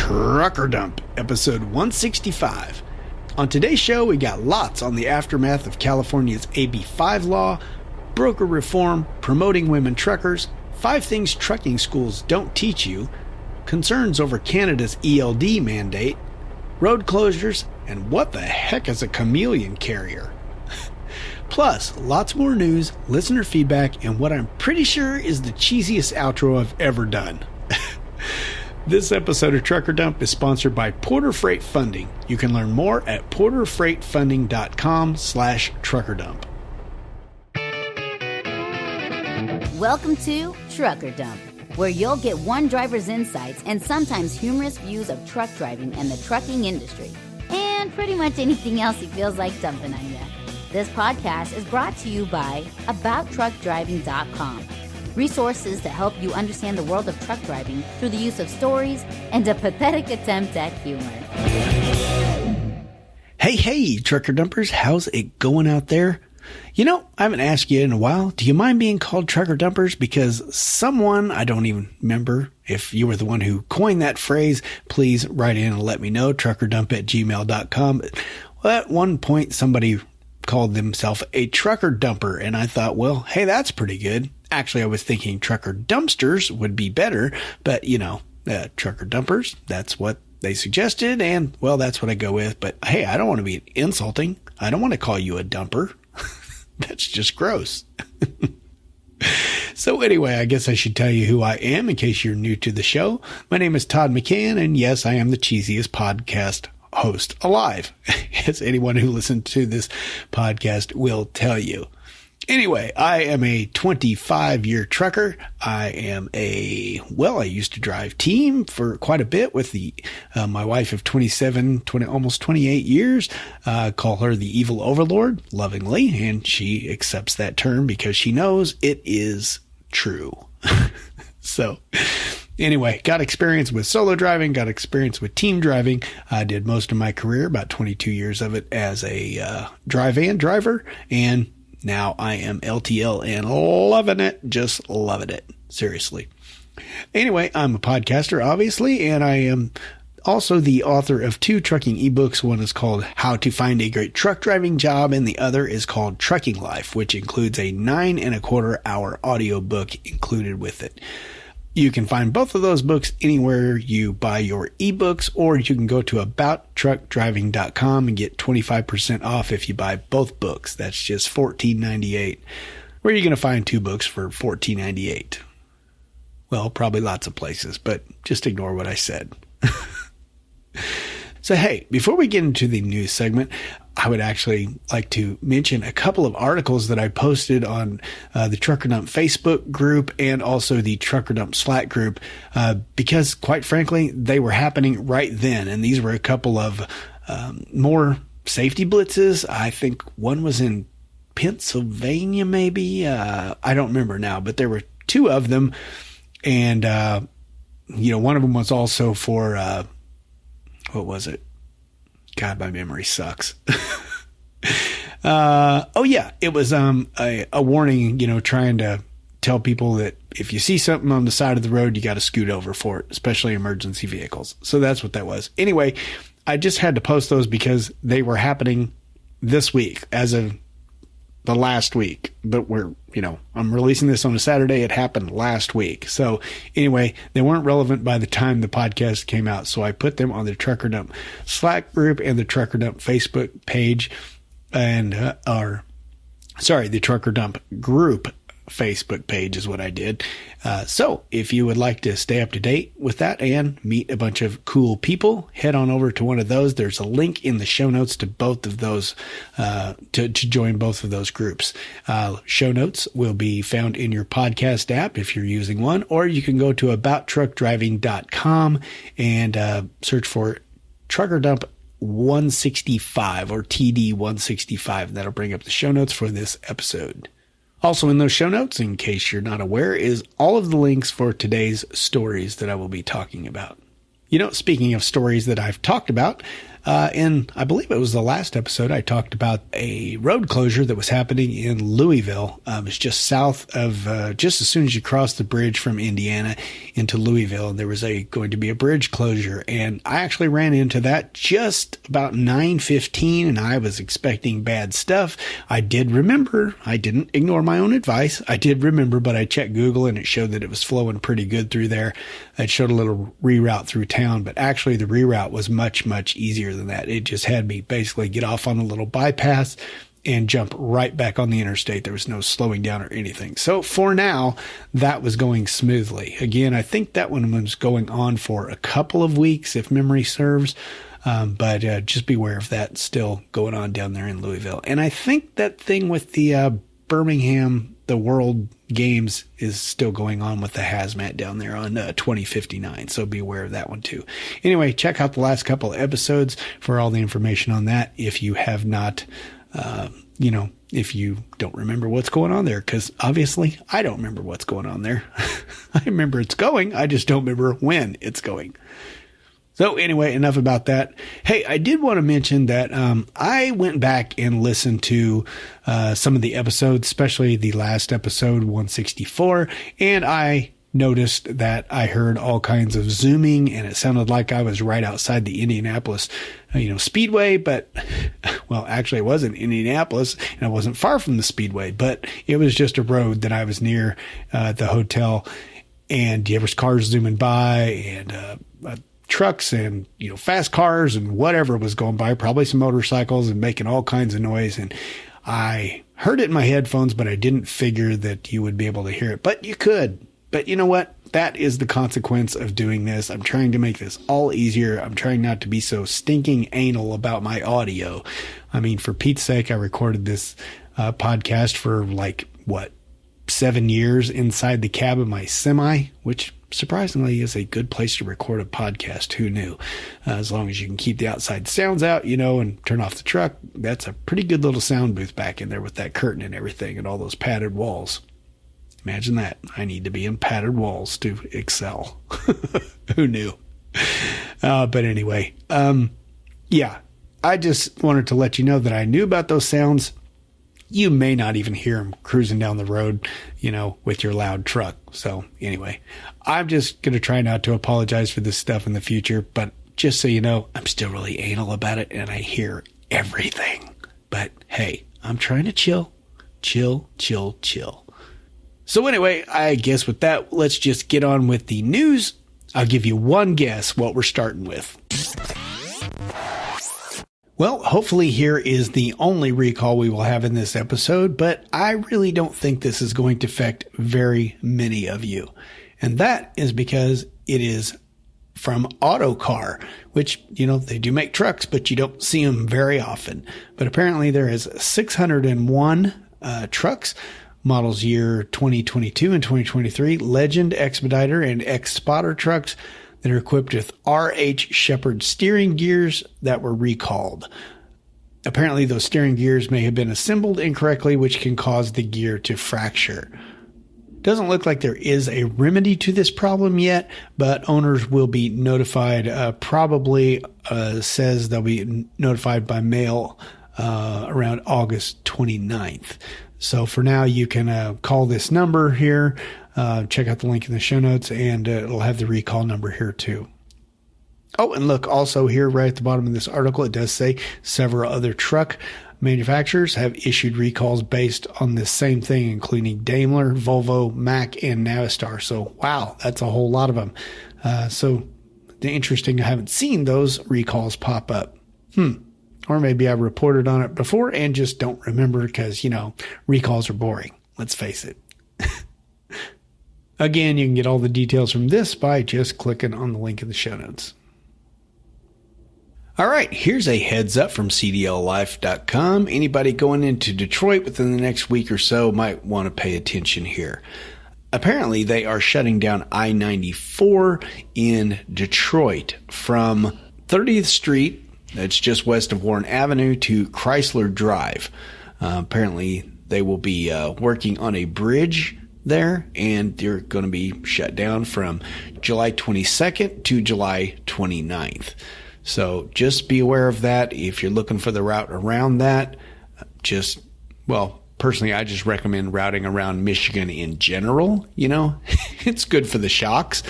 Trucker Dump, episode 165. On today's show, we got lots on the aftermath of California's AB5 law, broker reform, promoting women truckers, 5 things trucking schools don't teach you, concerns over Canada's ELD mandate, road closures, and what the heck is a chameleon carrier? Plus, lots more news, listener feedback, and what I'm pretty sure is the cheesiest outro I've ever done. This episode of Trucker Dump is sponsored by Porter Freight Funding. You can learn more at porterfreightfunding.com/truckerdump. Welcome to Trucker Dump, where you'll get one driver's insights and sometimes humorous views of truck driving and the trucking industry, and pretty much anything else he feels like dumping on you. This podcast is brought to you by abouttruckdriving.com. Resources to help you understand the world of truck driving through the use of stories and a pathetic attempt at humor. Hey, Trucker Dumpers, how's it going out there? You know, I haven't asked you in a while, do you mind being called Trucker Dumpers? Because someone, I don't even remember if you were the one who coined that phrase, please write in and let me know, truckerdump@gmail.com. Well, at one point, somebody called themselves a trucker dumper, and I thought, well, hey, that's pretty good. Actually, I was thinking trucker dumpsters would be better, but trucker dumpers, that's what they suggested, and well, that's what I go with. But hey, I don't want to be insulting. I don't want to call you a dumper. That's just gross. So anyway, I guess I should tell you who I am in case you're new to the show. My name is Todd McCann, and yes, I am the cheesiest podcast host alive, as anyone who listens to this podcast will tell you. Anyway, I am a 25-year trucker. I used to drive team for quite a bit with my wife of 20, almost 28 years. Call her the evil overlord lovingly, and she accepts that term because she knows it is true. So anyway, got experience with solo driving, got experience with team driving. I did most of my career, about 22 years of it as a drive-in driver, and now I am LTL and loving it, just loving it, seriously. Anyway, I'm a podcaster, obviously, and I am also the author of 2 trucking ebooks. One is called How to Find a Great Truck Driving Job, and the other is called Trucking Life, which includes a 9.25-hour audiobook included with it. You can find both of those books anywhere you buy your ebooks, or you can go to abouttruckdriving.com and get 25% off if you buy both books. That's just $14.98. Where are you going to find 2 books for $14.98? Well, probably lots of places, but just ignore what I said. So, hey, before we get into the news segment, I would actually like to mention a couple of articles that I posted on the Trucker Dump Facebook group and also the Trucker Dump Slack group because, quite frankly, they were happening right then. And these were a couple of more safety blitzes. I think one was in Pennsylvania, maybe. I don't remember now, but there were 2 of them. And, one of them was also for, what was it? God, my memory sucks. It was a warning, trying to tell people that if you see something on the side of the road, you got to scoot over for it, especially emergency vehicles. So that's what that was. Anyway, I just had to post those because they were happening this week as of the last week. But I'm releasing this on a Saturday. It happened last week. So anyway, they weren't relevant by the time the podcast came out. So I put them on the Trucker Dump Slack group and the Trucker Dump Facebook page and, the Trucker Dump group Facebook page is what I did. So if you would like to stay up to date with that and meet a bunch of cool people, head on over to one of those. There's a link in the show notes to both of those, to join both of those groups. Show notes will be found in your podcast app if you're using one, or you can go to abouttruckdriving.com and search for Trucker Dump 165 or TD165. That'll bring up the show notes for this episode. Also in those show notes, in case you're not aware, is all of the links for today's stories that I will be talking about. Speaking of stories that I've talked about, And I believe it was the last episode I talked about a road closure that was happening in Louisville. It's just south of, just as soon as you cross the bridge from Indiana into Louisville, there was going to be a bridge closure. And I actually ran into that just about 9:15, and I was expecting bad stuff. I did remember. I didn't ignore my own advice. I did remember, but I checked Google and it showed that it was flowing pretty good through there. It showed a little reroute through town, but actually the reroute was much, much easier than that. It just had me basically get off on a little bypass and jump right back on the interstate. There was no slowing down or anything. So for now, that was going smoothly. Again, I think that one was going on for a couple of weeks, if memory serves. But just beware of that still going on down there in Louisville. And I think that thing with the Birmingham, the World Games is still going on with the hazmat down there on 2059. So be aware of that one too. Anyway, check out the last couple of episodes for all the information on that. If you have not, if you don't remember what's going on there, because obviously I don't remember what's going on there. I remember it's going. I just don't remember when it's going. So anyway, enough about that. Hey, I did want to mention that I went back and listened to some of the episodes, especially the last episode, 164, and I noticed that I heard all kinds of zooming, and it sounded like I was right outside the Indianapolis, Speedway, but, well, actually it wasn't Indianapolis, and I wasn't far from the Speedway, but it was just a road that I was near the hotel, and there was cars zooming by, and trucks and, fast cars and whatever was going by, probably some motorcycles and making all kinds of noise. And I heard it in my headphones, but I didn't figure that you would be able to hear it, but you could. But you know what? That is the consequence of doing this. I'm trying to make this all easier. I'm trying not to be so stinking anal about my audio. I mean, for Pete's sake, I recorded this podcast for 7 years inside the cab of my semi, which surprisingly is a good place to record a podcast. Who knew? As long as you can keep the outside sounds out, and turn off the truck, that's a pretty good little sound booth back in there with that curtain and everything and all those padded walls. Imagine that. I need to be in padded walls to excel. Who knew? But anyway, I just wanted to let you know that I knew about those sounds. You may not even hear them cruising down the road, with your loud truck. So anyway, I'm just going to try not to apologize for this stuff in the future, but just so you know, I'm still really anal about it and I hear everything. But hey, I'm trying to chill. So anyway, I guess with that, let's just get on with the news. I'll give you one guess what we're starting with. Well, hopefully here is the only recall we will have in this episode, but I really don't think this is going to affect very many of you. And that is because it is from Autocar, which, they do make trucks, but you don't see them very often. But apparently there is 601 trucks, models year 2022 and 2023, Legend, Expediter, and X-Spotter trucks that are equipped with RH Shepherd steering gears that were recalled. Apparently, those steering gears may have been assembled incorrectly, which can cause the gear to fracture. Doesn't look like there is a remedy to this problem yet, but owners will be notified. Probably says they'll be notified by mail around August 29th. So for now, you can call this number here. Check out the link in the show notes, and it'll have the recall number here too. Oh, and look, also here right at the bottom of this article, it does say several other truck manufacturers have issued recalls based on this same thing, including Daimler, Volvo, Mack, and Navistar. So, wow, that's a whole lot of them. So interesting, I haven't seen those recalls pop up. Or maybe I reported on it before and just don't remember because, recalls are boring. Let's face it. Again, you can get all the details from this by just clicking on the link in the show notes. All right, here's a heads up from CDLLife.com. Anybody going into Detroit within the next week or so might want to pay attention here. Apparently, they are shutting down I-94 in Detroit from 30th Street, that's just west of Warren Avenue, to Chrysler Drive. Apparently, they will be working on a bridge there, and they're going to be shut down from July 22nd to July 29th. So just be aware of that. If you're looking for the route around that, personally, I just recommend routing around Michigan in general. It's good for the shocks.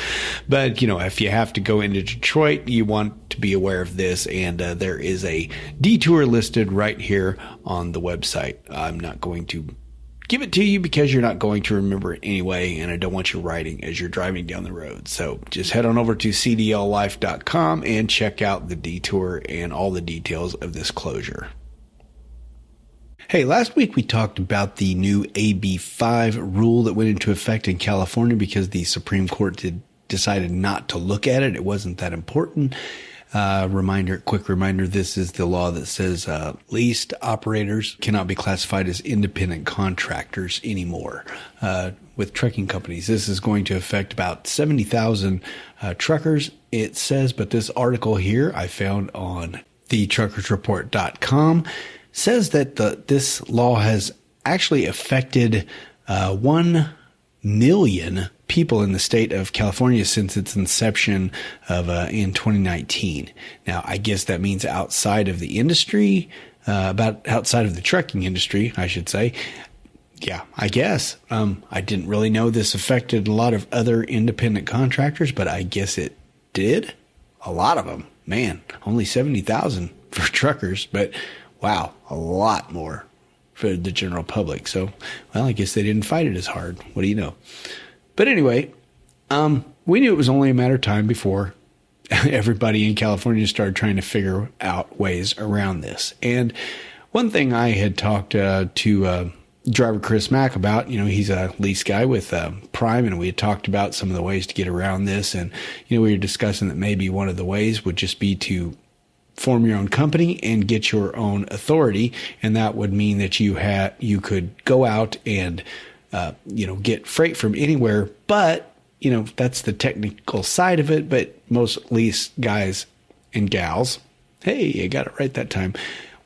But, if you have to go into Detroit, you want to be aware of this. And there is a detour listed right here on the website. I'm not going to give it to you because you're not going to remember it anyway. And I don't want you writing as you're driving down the road. So just head on over to cdllife.com and check out the detour and all the details of this closure. Hey, last week we talked about the new AB5 rule that went into effect in California because the Supreme Court decided not to look at it. It wasn't that important. Quick reminder, this is the law that says leased operators cannot be classified as independent contractors anymore with trucking companies. This is going to affect about 70,000 truckers, it says, but this article here I found on thetruckersreport.com says that this law has actually affected 1 million people in the state of California since its inception in 2019. Now, I guess that means outside of the industry, outside of the trucking industry, I should say. Yeah, I guess. I didn't really know this affected a lot of other independent contractors, but I guess it did. A lot of them. Man, only 70,000 for truckers, but wow, a lot more for the general public. So, I guess they didn't fight it as hard. What do you know? But anyway, we knew it was only a matter of time before everybody in California started trying to figure out ways around this. And one thing I had talked to driver Chris Mack about, he's a lease guy with Prime, and we had talked about some of the ways to get around this. And, we were discussing that maybe one of the ways would just be to form your own company and get your own authority. And that would mean that you could go out and, get freight from anywhere. But, that's the technical side of it. But most lease guys and gals, hey, I got it right that time,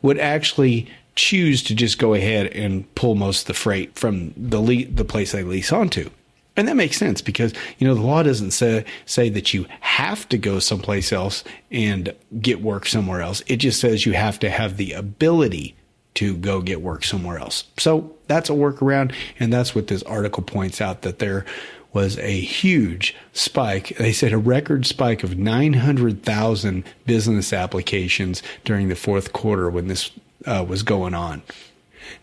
would actually choose to just go ahead and pull most of the freight from the place they lease onto. And that makes sense because, the law doesn't say that you have to go someplace else and get work somewhere else. It just says you have to have the ability to go get work somewhere else. So that's a workaround. And that's what this article points out, that there was a huge spike. They said a record spike of 900,000 business applications during the fourth quarter when this was going on.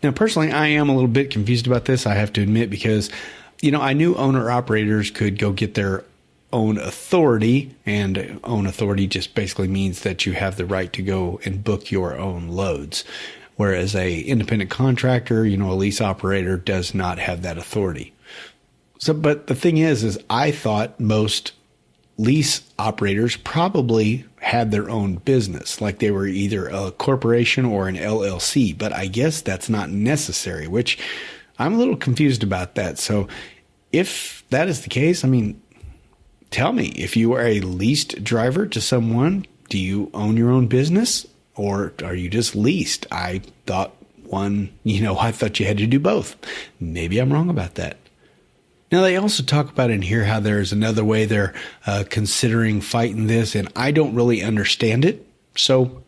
Now, personally, I am a little bit confused about this, I have to admit, because I knew owner-operators could go get their own authority, and own authority just basically means that you have the right to go and book your own loads, whereas a independent contractor, a lease operator, does not have that authority. So, but the thing is I thought most lease operators probably had their own business, like they were either a corporation or an LLC, but I guess that's not necessary, which I'm a little confused about that. So if that is the case, tell me, if you are a leased driver to someone, do you own your own business or are you just leased? I thought I thought you had to do both. Maybe I'm wrong about that. Now, they also talk about in here how there's another way they're considering fighting this, and I don't really understand it. So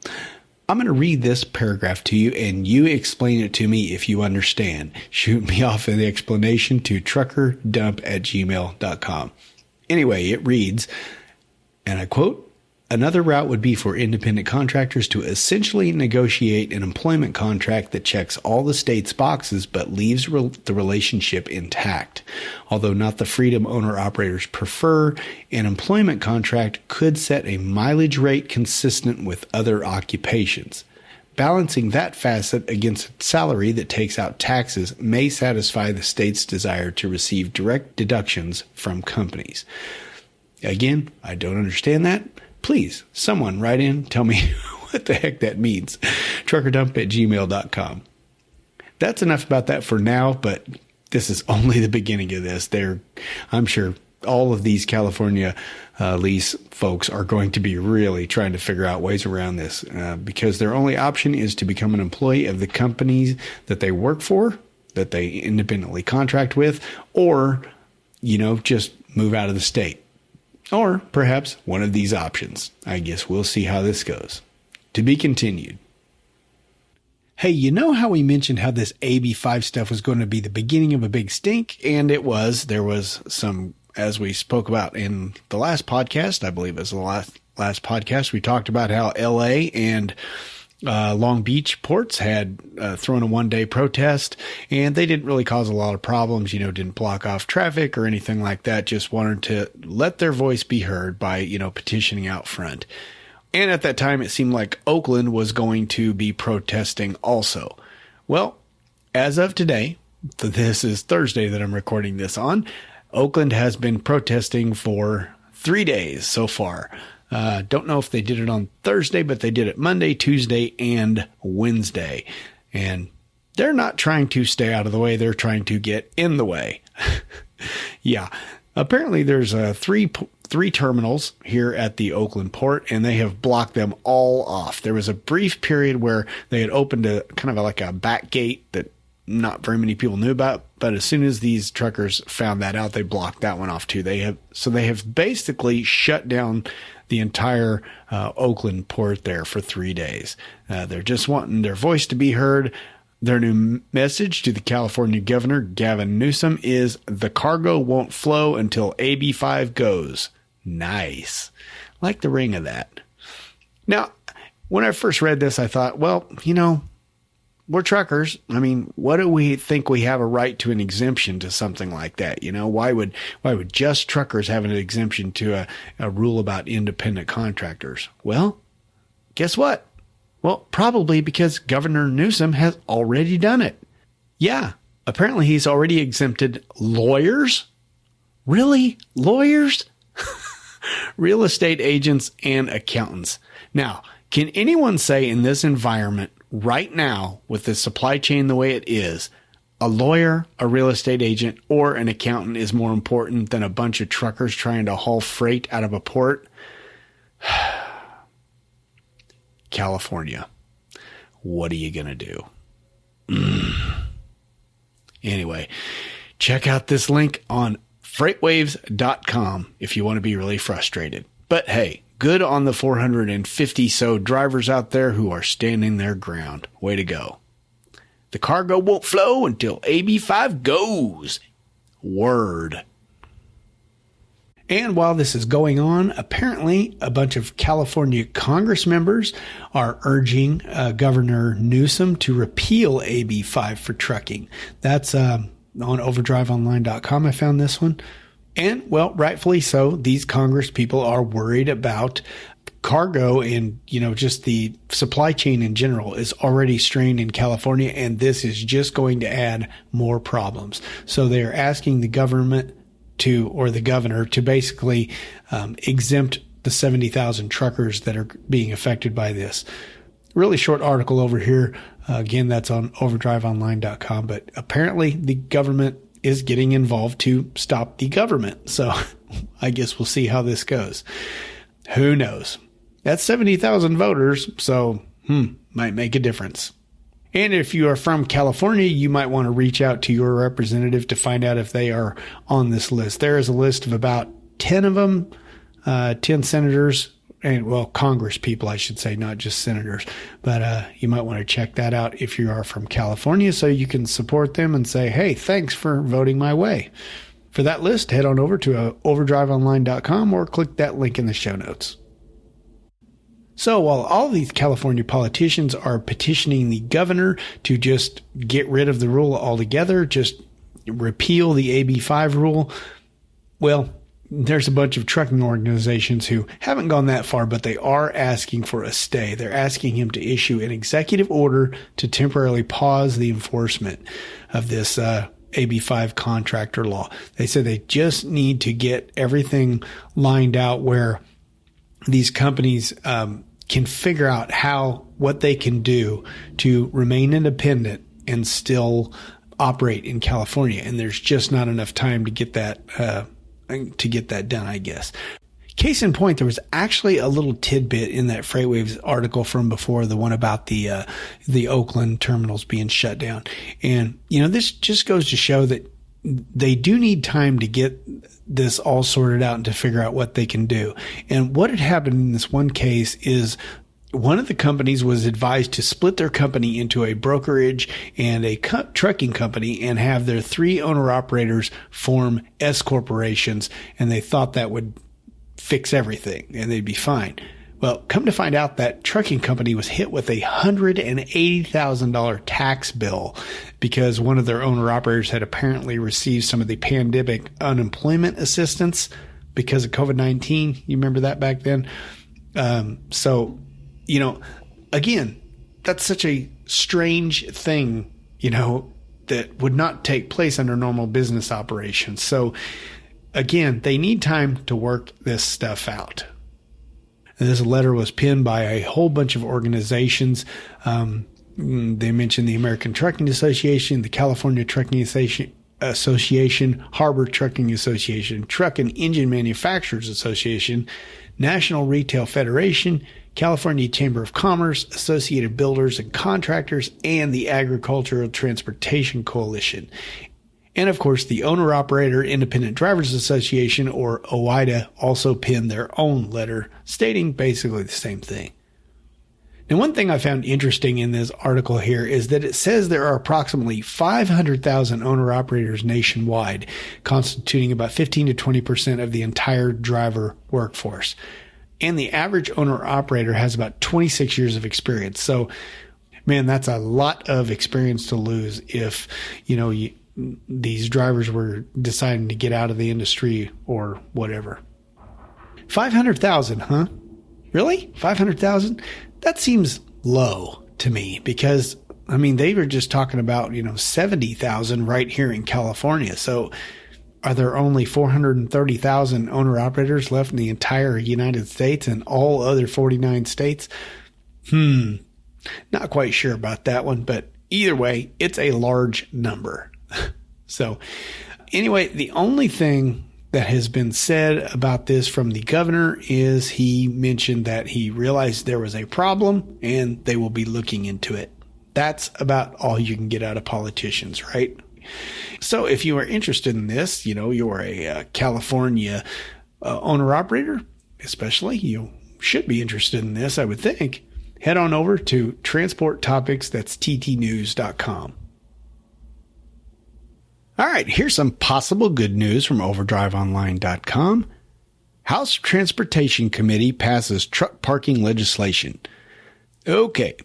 I'm going to read this paragraph to you, and you explain it to me if you understand. Shoot me off an explanation to truckerdump@gmail.com. Anyway, it reads, and I quote, "Another route would be for independent contractors to essentially negotiate an employment contract that checks all the state's boxes but leaves the relationship intact. Although not the freedom owner-operators prefer, an employment contract could set a mileage rate consistent with other occupations. Balancing that facet against a salary that takes out taxes may satisfy the state's desire to receive direct deductions from companies." Again, I don't understand that. Please, someone write in, tell me what the heck that means. truckerdump@gmail.com. That's enough about that for now, but this is only the beginning of this. I'm sure all of these California lease folks are going to be really trying to figure out ways around this because their only option is to become an employee of the companies that they work for, that they independently contract with, or, just move out of the state. Or perhaps one of these options. I guess we'll see how this goes. To be continued. Hey, you know how we mentioned how this AB5 stuff was going to be the beginning of a big stink? And it was. There was some, as we spoke about in the last podcast, I believe it was the last podcast, we talked about how LA and Long Beach ports had thrown a one-day protest, and they didn't really cause a lot of problems, didn't block off traffic or anything like that, just wanted to let their voice be heard by, petitioning out front. And at that time, it seemed like Oakland was going to be protesting also. Well, as of today, this is Thursday that I'm recording this on, Oakland has been protesting for 3 days so far. Don't know if they did it on Thursday, but they did it Monday, Tuesday, and Wednesday. And they're not trying to stay out of the way. They're trying to get in the way. Yeah. Apparently there's three terminals here at the Oakland port, and they have blocked them all off. There was a brief period where they had opened a kind of like a back gate that not very many people knew about, but as soon as these truckers found that out, they blocked that one off too. They have basically shut down the entire Oakland port there for 3 days. They're just wanting their voice to be heard. Their new message to the California governor, Gavin Newsom, is the cargo won't flow until AB5 goes. Nice. Like the ring of that. Now, when I first read this, I thought, well, we're truckers. I mean, what do we think we have a right to an exemption to something like that? Why would just truckers have an exemption to a rule about independent contractors? Well, guess what? Well, probably because Governor Newsom has already done it. Yeah, apparently he's already exempted lawyers. Really? Lawyers? Real estate agents and accountants. Now, can anyone say in this environment right now, with the supply chain the way it is, a lawyer, a real estate agent, or an accountant is more important than a bunch of truckers trying to haul freight out of a port? California. What are you going to do? Anyway, check out this link on freightwaves.com if you want to be really frustrated. But hey, good on the 450 so drivers out there who are standing their ground. Way to go. The cargo won't flow until AB5 goes. Word. And while this is going on, apparently a bunch of California Congress members are urging Governor Newsom to repeal AB5 for trucking. That's on overdriveonline.com. I found this one. And, well, rightfully so, these Congress people are worried about cargo and, just the supply chain in general is already strained in California, and this is just going to add more problems. So they're asking the government the governor to basically exempt the 70,000 truckers that are being affected by this. Really short article over here. Again, that's on overdriveonline.com, but apparently the government is getting involved to stop the government. So I guess we'll see how this goes. Who knows? That's 70,000 voters, so might make a difference. And if you are from California, you might want to reach out to your representative to find out if they are on this list. There is a list of about 10 of them, 10 senators, and Congress people, I should say, not just senators. But you might want to check that out if you are from California so you can support them and say, hey, thanks for voting my way. For that list, head on over to overdriveonline.com or click that link in the show notes. So while all these California politicians are petitioning the governor to just get rid of the rule altogether, just repeal the AB5 rule, well, there's a bunch of trucking organizations who haven't gone that far, but they are asking for a stay. They're asking him to issue an executive order to temporarily pause the enforcement of this AB5 contractor law. They said they just need to get everything lined out where these companies can figure out what they can do to remain independent and still operate in California. And there's just not enough time to get that done, I guess. Case in point, there was actually a little tidbit in that FreightWaves article from before, the one about the Oakland terminals being shut down. And, this just goes to show that they do need time to get this all sorted out and to figure out what they can do. And what had happened in this one case is one of the companies was advised to split their company into a brokerage and a trucking company and have their 3 owner-operators form S corporations, and they thought that would fix everything and they'd be fine. Well, come to find out that trucking company was hit with a $180,000 tax bill because one of their owner-operators had apparently received some of the pandemic unemployment assistance because of COVID-19. You remember that back then? So, you know, again, that's such a strange thing, you know, that would not take place under normal business operations. So, again, they need time to work this stuff out. And this letter was penned by a whole bunch of organizations. They mentioned the American Trucking Association, the California Trucking Association, Harbor Trucking Association, Truck and Engine Manufacturers Association, National Retail Federation, California Chamber of Commerce, Associated Builders and Contractors, and the Agricultural Transportation Coalition. And of course, the Owner-Operator Independent Drivers Association, or OIDA, also penned their own letter stating basically the same thing. Now, one thing I found interesting in this article here is that it says there are approximately 500,000 owner-operators nationwide, constituting about 15 to 20% of the entire driver workforce. And the average owner-operator has about 26 years of experience. So, man, that's a lot of experience to lose if, you know, these drivers were deciding to get out of the industry or whatever. 500,000, huh? Really? 500,000? That seems low to me because, I mean, they were just talking about, 70,000 right here in California. So are there only 430,000 owner-operators left in the entire United States and all other 49 states? Not quite sure about that one, but either way, it's a large number. So anyway, the only thing that has been said about this from the governor is he mentioned that he realized there was a problem and they will be looking into it. That's about all you can get out of politicians, right? So if you are interested in this, you're a California owner-operator, especially, you should be interested in this, I would think. Head on over to Transport Topics, that's ttnews.com. All right, here's some possible good news from overdriveonline.com. House Transportation Committee passes truck parking legislation. Okay,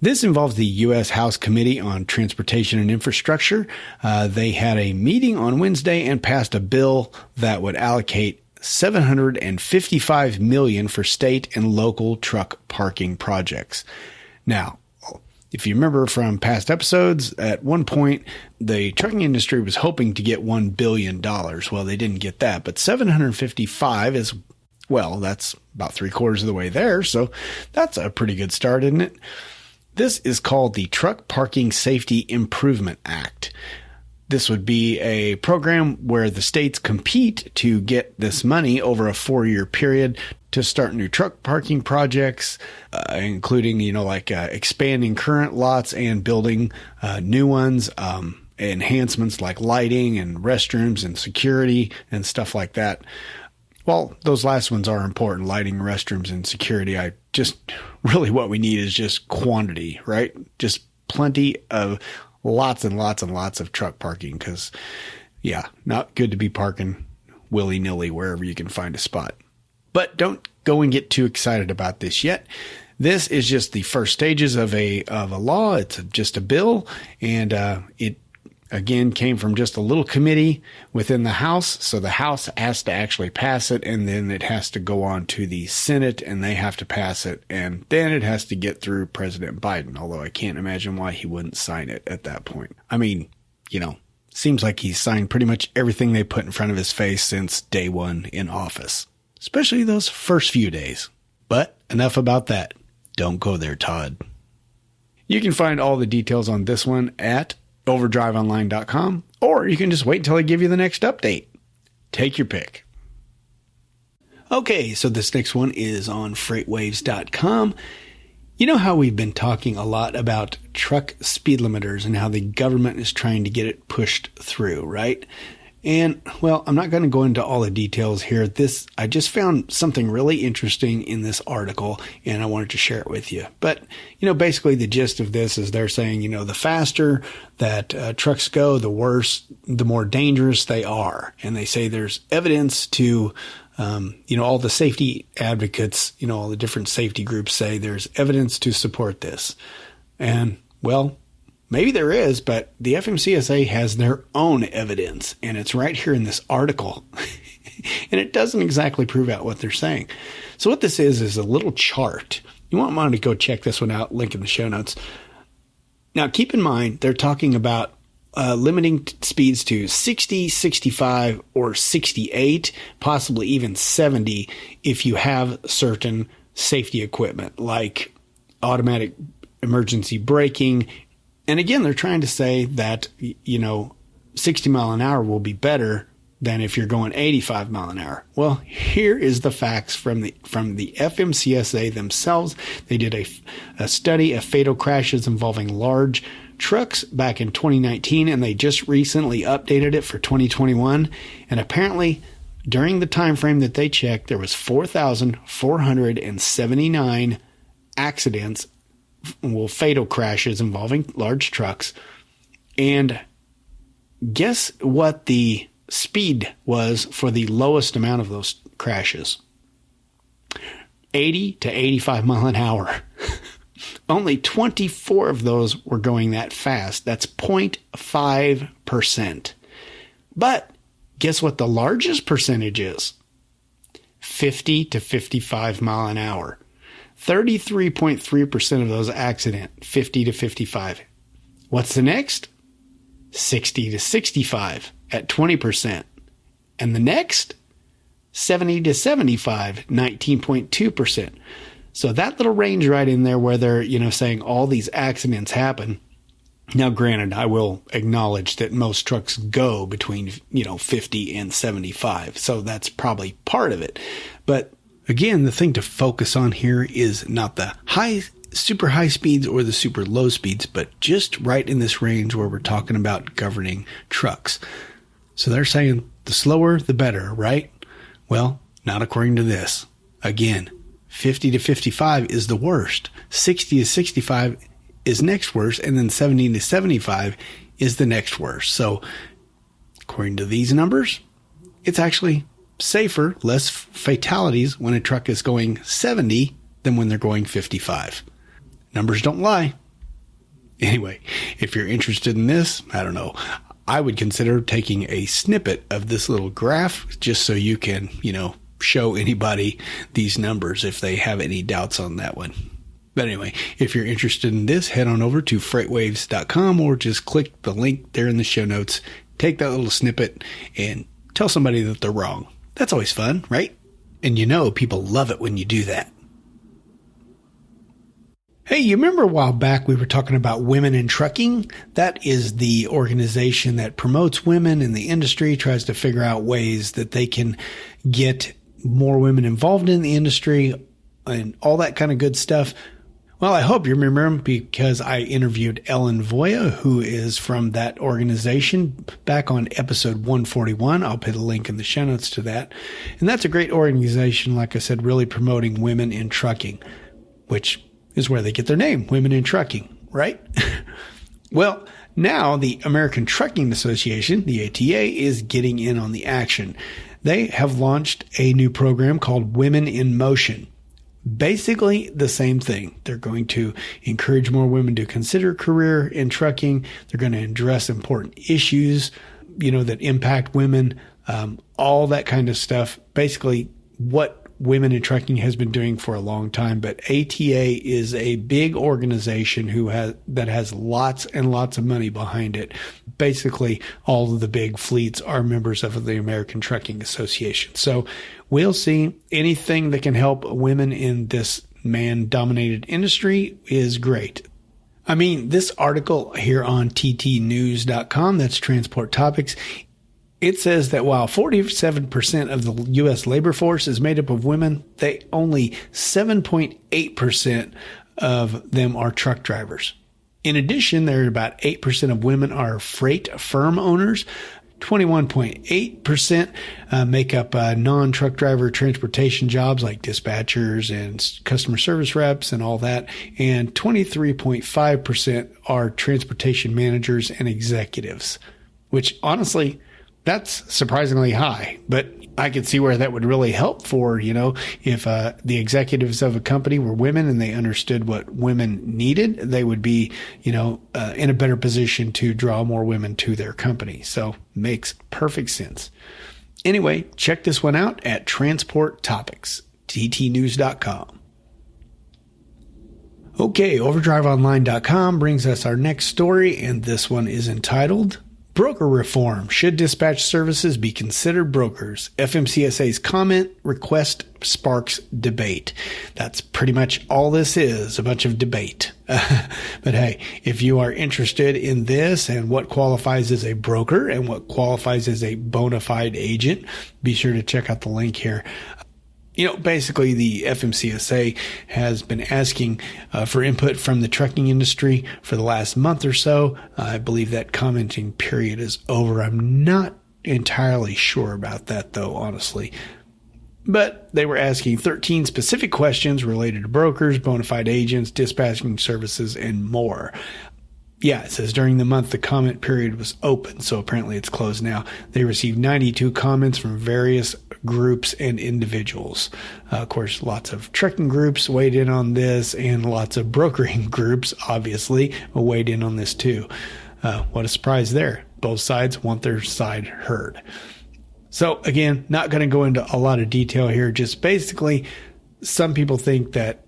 this involves the U.S. House Committee on Transportation and Infrastructure. They had a meeting on Wednesday and passed a bill that would allocate $755 million for state and local truck parking projects. Now, if you remember from past episodes, at one point, the trucking industry was hoping to get $1 billion. Well, they didn't get that, but 755 is, well, that's about 3/4 of the way there. So that's a pretty good start, isn't it? This is called the Truck Parking Safety Improvement Act. This would be a program where the states compete to get this money over a 4-year period to start new truck parking projects, including, expanding current lots and building new ones, enhancements like lighting and restrooms and security and stuff like that. Well, those last ones are important, lighting, restrooms, and security. Really what we need is just quantity, right? Just plenty of lots and lots and lots of truck parking because, not good to be parking willy-nilly wherever you can find a spot. But don't go and get too excited about this yet. This is just the first stages of a law. It's just a bill, and it again came from just a little committee within the House. So the House has to actually pass it, and then it has to go on to the Senate, and they have to pass it, and then it has to get through President Biden. Although I can't imagine why he wouldn't sign it at that point. I mean, seems like he's signed pretty much everything they put in front of his face since day one in office. Especially those first few days. But enough about that. Don't go there, Todd. You can find all the details on this one at overdriveonline.com, or you can just wait until I give you the next update. Take your pick. Okay, so this next one is on freightwaves.com. You know how we've been talking a lot about truck speed limiters and how the government is trying to get it pushed through, right? And, well, I'm not going to go into all the details here. I just found something really interesting in this article, and I wanted to share it with you. But, basically the gist of this is they're saying, the faster that trucks go, the worse, the more dangerous they are. And they say there's evidence to, all the safety advocates, all the different safety groups say there's evidence to support this. And, well, maybe there is, but the FMCSA has their own evidence, and it's right here in this article. And it doesn't exactly prove out what they're saying. So what this is a little chart. You want to go check this one out, link in the show notes. Now, keep in mind, they're talking about limiting speeds to 60, 65, or 68, possibly even 70 if you have certain safety equipment like automatic emergency braking. And again, they're trying to say that, 60 mile an hour will be better than if you're going 85 mile an hour. Well, here is the facts from the FMCSA themselves. They did a study of fatal crashes involving large trucks back in 2019, and they just recently updated it for 2021. And apparently, during the time frame that they checked, there was 4,479 accidents, fatal crashes involving large trucks. And guess what the speed was for the lowest amount of those crashes? 80 to 85 mile an hour. Only 24 of those were going that fast. That's 0.5%. But guess what the largest percentage is? 50 to 55 mile an hour. 33.3% of those accidents, 50 to 55. What's the next? 60 to 65 at 20%. And the next? 70 to 75, 19.2%. So that little range right in there where they're, saying all these accidents happen. Now, granted, I will acknowledge that most trucks go between, 50 and 75. So that's probably part of it. But again, the thing to focus on here is not the super high speeds or the super low speeds, but just right in this range where we're talking about governing trucks. So they're saying the slower, the better, right? Well, not according to this. Again, 50 to 55 is the worst. 60 to 65 is next worst. And then 70 to 75 is the next worst. So according to these numbers, it's actually safer, less fatalities when a truck is going 70 than when they're going 55. Numbers don't lie. Anyway, if you're interested in this, I don't know, I would consider taking a snippet of this little graph just so you can, show anybody these numbers if they have any doubts on that one. But anyway, if you're interested in this, head on over to freightwaves.com or just click the link there in the show notes. Take that little snippet and tell somebody that they're wrong. That's always fun, right? And people love it when you do that. Hey, you remember a while back we were talking about Women in Trucking? That is the organization that promotes women in the industry, tries to figure out ways that they can get more women involved in the industry and all that kind of good stuff. Well, I hope you remember him because I interviewed Ellen Voya, who is from that organization, back on episode 141. I'll put a link in the show notes to that. And that's a great organization, like I said, really promoting women in trucking, which is where they get their name, Women in Trucking, right? Well, now the American Trucking Association, the ATA, is getting in on the action. They have launched a new program called Women in Motion. Basically the same thing. They're going to encourage more women to consider career in trucking. They're going to address important issues, that impact women, all that kind of stuff. Basically what Women in Trucking has been doing for a long time, but ATA is a big organization that has lots and lots of money behind it. Basically, all of the big fleets are members of the American Trucking Association. So we'll see. Anything that can help women in this man-dominated industry is great. I mean, this article here on ttnews.com, that's Transport Topics, it says that while 47% of the U.S. labor force is made up of women, only 7.8% of them are truck drivers. In addition, there are about 8% of women are freight firm owners. 21.8% make up non-truck driver transportation jobs like dispatchers and customer service reps and all that. And 23.5% are transportation managers and executives, which honestly, that's surprisingly high. But I could see where that would really help for, if the executives of a company were women and they understood what women needed, they would be, in a better position to draw more women to their company. So makes perfect sense. Anyway, check this one out at Transport Topics, ttnews.com. Okay, overdriveonline.com brings us our next story, and this one is entitled Broker Reform. Should dispatch services be considered brokers? FMCSA's comment request sparks debate. That's pretty much all this is, a bunch of debate. But hey, if you are interested in this and what qualifies as a broker and what qualifies as a bona fide agent, be sure to check out the link here. Basically the FMCSA has been asking for input from the trucking industry for the last month or so. I believe that commenting period is over. I'm not entirely sure about that though, honestly. But they were asking 13 specific questions related to brokers, bona fide agents, dispatching services, and more. Yeah, it says during the month the comment period was open, so apparently it's closed now. They received 92 comments from various groups and individuals. Of course, lots of trucking groups weighed in on this, and lots of brokering groups, obviously, weighed in on this too. What a surprise there. Both sides want their side heard. So again, not going to go into a lot of detail here. Just basically, some people think that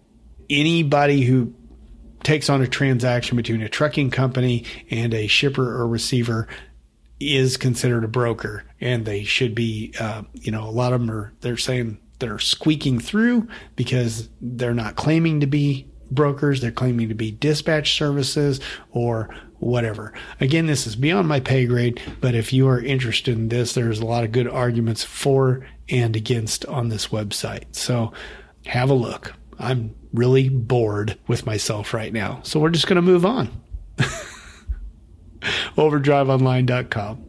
anybody who takes on a transaction between a trucking company and a shipper or receiver is considered a broker, and they should be, a lot of them they're saying they're squeaking through because they're not claiming to be brokers. They're claiming to be dispatch services or whatever. Again, this is beyond my pay grade, but if you are interested in this, there's a lot of good arguments for and against on this website. So have a look. I'm really bored with myself right now, so we're just going to move on. Overdriveonline.com.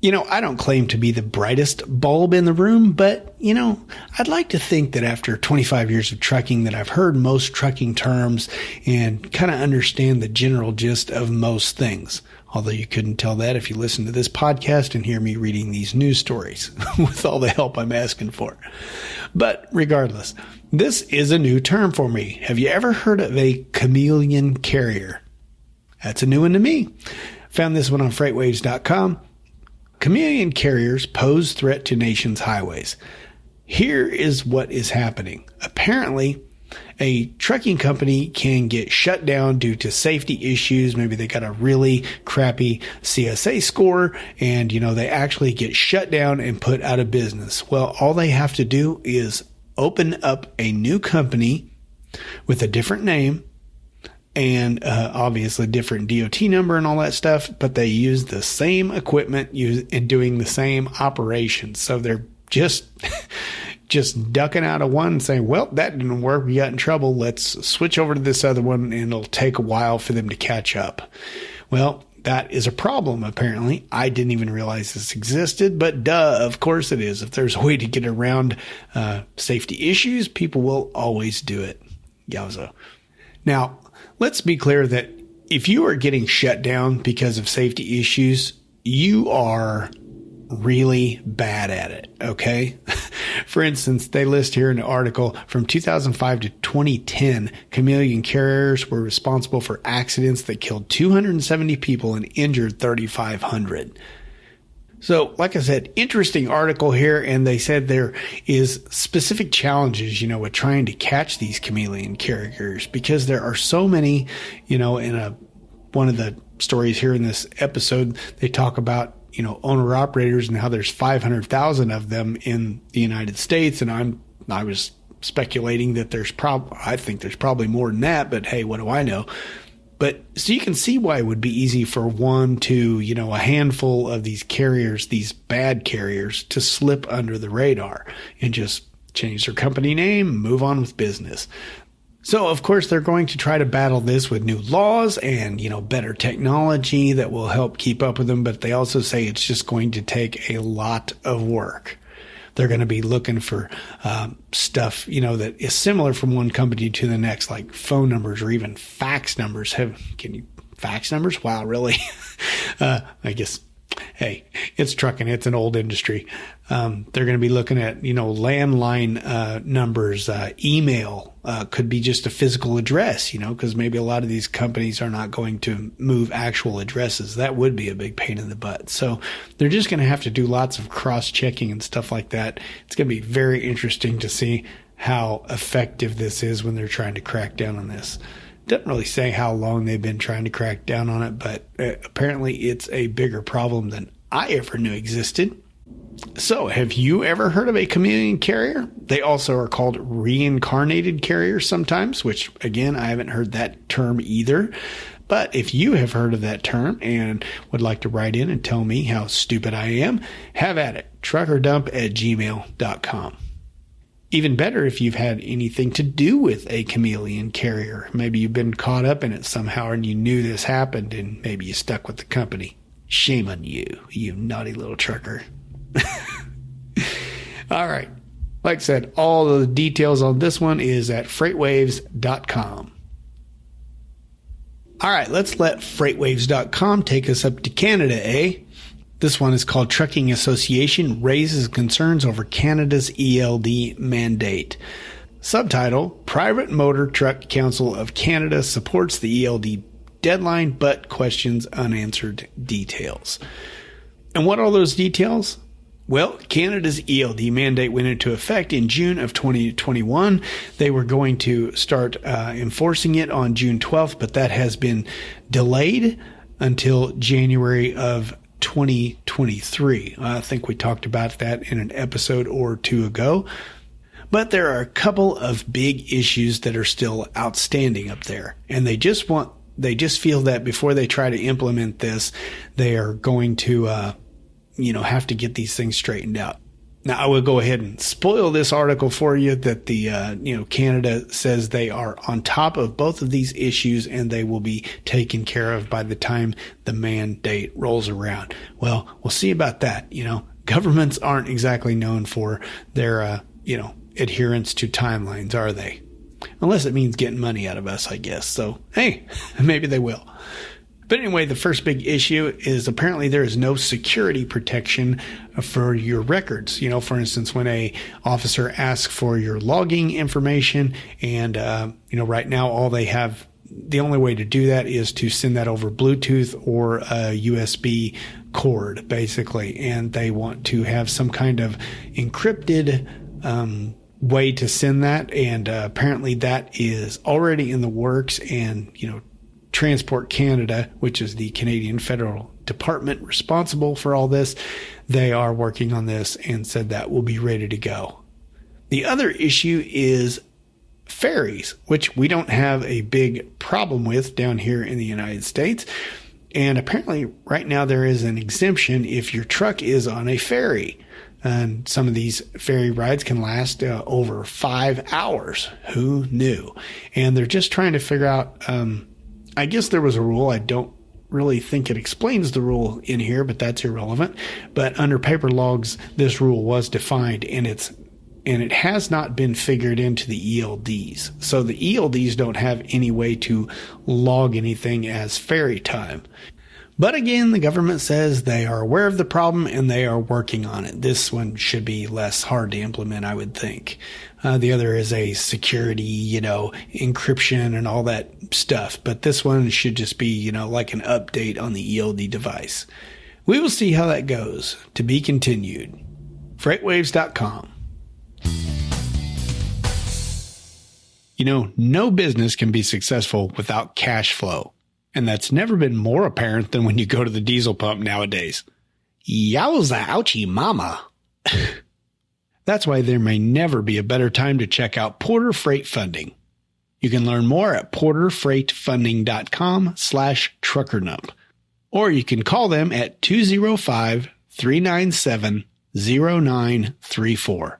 I don't claim to be the brightest bulb in the room, but, I'd like to think that after 25 years of trucking that I've heard most trucking terms and kind of understand the general gist of most things. Although you couldn't tell that if you listen to this podcast and hear me reading these news stories with all the help I'm asking for. But regardless, this is a new term for me. Have you ever heard of a chameleon carrier? That's a new one to me. Found this one on freightwaves.com. Chameleon carriers pose threat to nation's highways. Here is what is happening. Apparently, a trucking company can get shut down due to safety issues. Maybe they got a really crappy CSA score and, they actually get shut down and put out of business. Well, all they have to do is open up a new company with a different name and obviously different DOT number and all that stuff, but they use the same equipment and doing the same operations. So they're just ducking out of one and saying, well, that didn't work. We got in trouble. Let's switch over to this other one, and it'll take a while for them to catch up. Well, that is a problem, apparently. I didn't even realize this existed, but of course it is. If there's a way to get around safety issues, people will always do it. Yowza. Now, let's be clear that if you are getting shut down because of safety issues, you are really bad at it, okay? For instance, they list here in an article from 2005 to 2010, chameleon carriers were responsible for accidents that killed 270 people and injured 3,500. So, like I said, interesting article here, and they said there is specific challenges, with trying to catch these chameleon carriers because there are so many, in one of the stories here in this episode, they talk about owner operators and how there's 500,000 of them in the United States. And I was speculating that I think there's probably more than that, but hey, what do I know? But so you can see why it would be easy for one to, a handful of these carriers, these bad carriers, to slip under the radar and just change their company name, move on with business. So, of course, they're going to try to battle this with new laws and, better technology that will help keep up with them. But they also say it's just going to take a lot of work. They're going to be looking for stuff, that is similar from one company to the next, like phone numbers or even fax numbers. Fax numbers? Wow, really? I guess, hey, it's trucking. It's an old industry. They're going to be looking at, landline numbers, email. Could be just a physical address, because maybe a lot of these companies are not going to move actual addresses. That would be a big pain in the butt. So they're just going to have to do lots of cross-checking and stuff like that. It's going to be very interesting to see how effective this is when they're trying to crack down on this. Doesn't really say how long they've been trying to crack down on it, but apparently it's a bigger problem than I ever knew existed. So, have you ever heard of a chameleon carrier? They also are called reincarnated carriers sometimes, which, again, I haven't heard that term either. But if you have heard of that term and would like to write in and tell me how stupid I am, have at it. truckerdump@gmail.com. Even better if you've had anything to do with a chameleon carrier. Maybe you've been caught up in it somehow and you knew this happened and maybe you stuck with the company. Shame on you, you naughty little trucker. All right. Like I said, all of the details on this one is at freightwaves.com. All right, let's let freightwaves.com take us up to Canada, eh? This one is called Trucking Association Raises Concerns Over Canada's ELD Mandate. Subtitle, Private Motor Truck Council of Canada supports the ELD deadline but questions unanswered details. And what are those details? Well, Canada's ELD mandate went into effect in June of 2021. They were going to start enforcing it on June 12th, but that has been delayed until January of 2023. I think we talked about that in an episode or two ago. But there are a couple of big issues that are still outstanding up there. And they just feel that before they try to implement this, they are going to, have to get these things straightened out. Now, I will go ahead and spoil this article for you that Canada says they are on top of both of these issues and they will be taken care of by the time the mandate rolls around. Well, we'll see about that. Governments aren't exactly known for their, adherence to timelines, are they? Unless it means getting money out of us, I guess. So, hey, maybe they will. But anyway, the first big issue is apparently there is no security protection for your records. For instance, when a officer asks for your logging information and, right now the only way to do that is to send that over Bluetooth or a USB cord, basically. And they want to have some kind of encrypted, way to send that. And apparently that is already in the works. And, Transport Canada, which is the Canadian federal department responsible for all this, they are working on this and said that will be ready to go. The other issue is ferries, which we don't have a big problem with down here in the United States. And apparently right now there is an exemption if your truck is on a ferry. And some of these ferry rides can last over 5 hours. Who knew? And they're just trying to figure out, I guess there was a rule. I don't really think it explains the rule in here, but that's irrelevant. But under paper logs, this rule was defined and it has not been figured into the ELDs. So the ELDs don't have any way to log anything as ferry time. But again, the government says they are aware of the problem and they are working on it. This one should be less hard to implement, I would think. The other is a security, encryption and all that stuff. But this one should just be, like an update on the ELD device. We will see how that goes. To be continued. Freightwaves.com. No business can be successful without cash flow. And that's never been more apparent than when you go to the diesel pump nowadays. Yowza, ouchie mama. That's why there may never be a better time to check out Porter Freight Funding. You can learn more at porterfreightfunding.com/truckerdump. Or you can call them at 205-397-0934.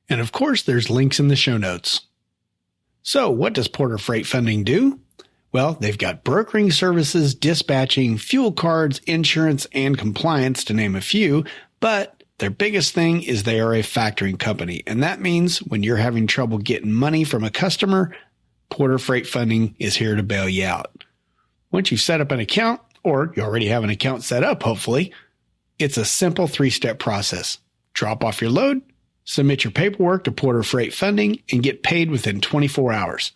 And of course, there's links in the show notes. So what does Porter Freight Funding do? Well, they've got brokering services, dispatching, fuel cards, insurance, and compliance, to name a few, but their biggest thing is they are a factoring company, and that means when you're having trouble getting money from a customer, Porter Freight Funding is here to bail you out. Once you've set up an account, or you already have an account set up, hopefully, it's a simple 3-step process. Drop off your load, submit your paperwork to Porter Freight Funding, and get paid within 24 hours.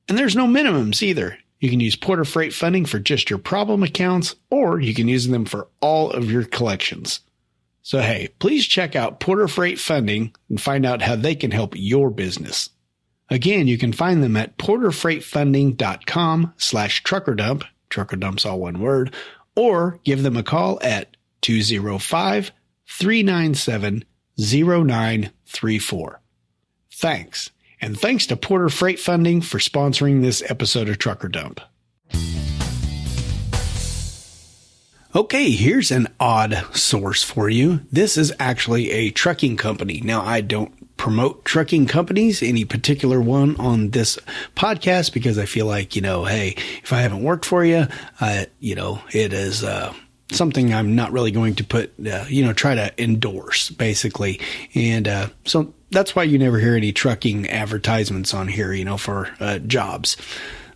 And there's no minimums either. You can use Porter Freight Funding for just your problem accounts, or you can use them for all of your collections. So hey, please check out Porter Freight Funding and find out how they can help your business. Again, you can find them at porterfreightfunding.com/truckerdump, truckerdump's all one word, or give them a call at 205-397-0934. Thanks. And thanks to Porter Freight Funding for sponsoring this episode of Trucker Dump. Okay, here's an odd source for you. This is actually a trucking company. Now, I don't promote trucking companies, any particular one on this podcast, because I feel like, hey, if I haven't worked for you, it is something I'm not really going to put, try to endorse, basically. And so that's why you never hear any trucking advertisements on here, for jobs.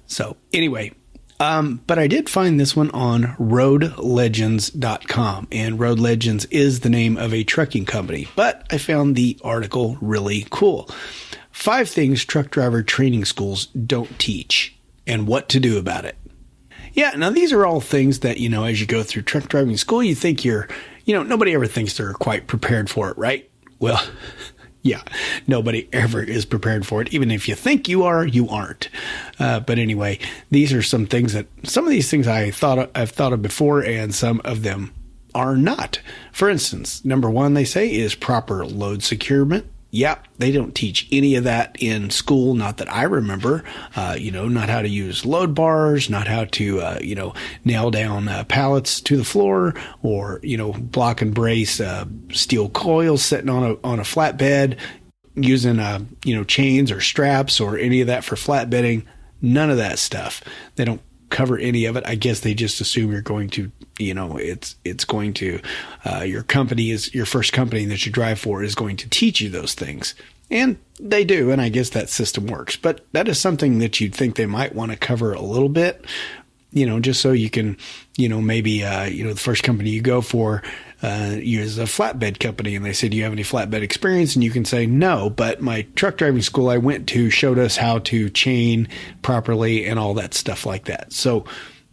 So anyway, but I did find this one on roadlegends.com, and Road Legends is the name of a trucking company, but I found the article really cool. 5 things truck driver training schools don't teach and what to do about it. Yeah, now these are all things that, as you go through truck driving school, you think nobody ever thinks they're quite prepared for it, right? Well, yeah, nobody ever is prepared for it. Even if you think you are, you aren't. But anyway, these are some of these things I've thought of before, and some of them are not. For instance, number 1, they say, is proper load securement. Yeah, they don't teach any of that in school, not that I remember. Not how to use load bars, not how to, nail down pallets to the floor, or, block and brace steel coils sitting on a flatbed, using, chains or straps or any of that for flatbedding. None of that stuff. They don't cover any of it. I guess they just assume you're going to, it's going to, your first company that you drive for is going to teach you those things. And they do. And I guess that system works, but that is something that you'd think they might want to cover a little bit, just so you can, maybe, the first company you go for, is a flatbed company, and they say, do you have any flatbed experience? And you can say, no, but my truck driving school I went to showed us how to chain properly and all that stuff like that. So,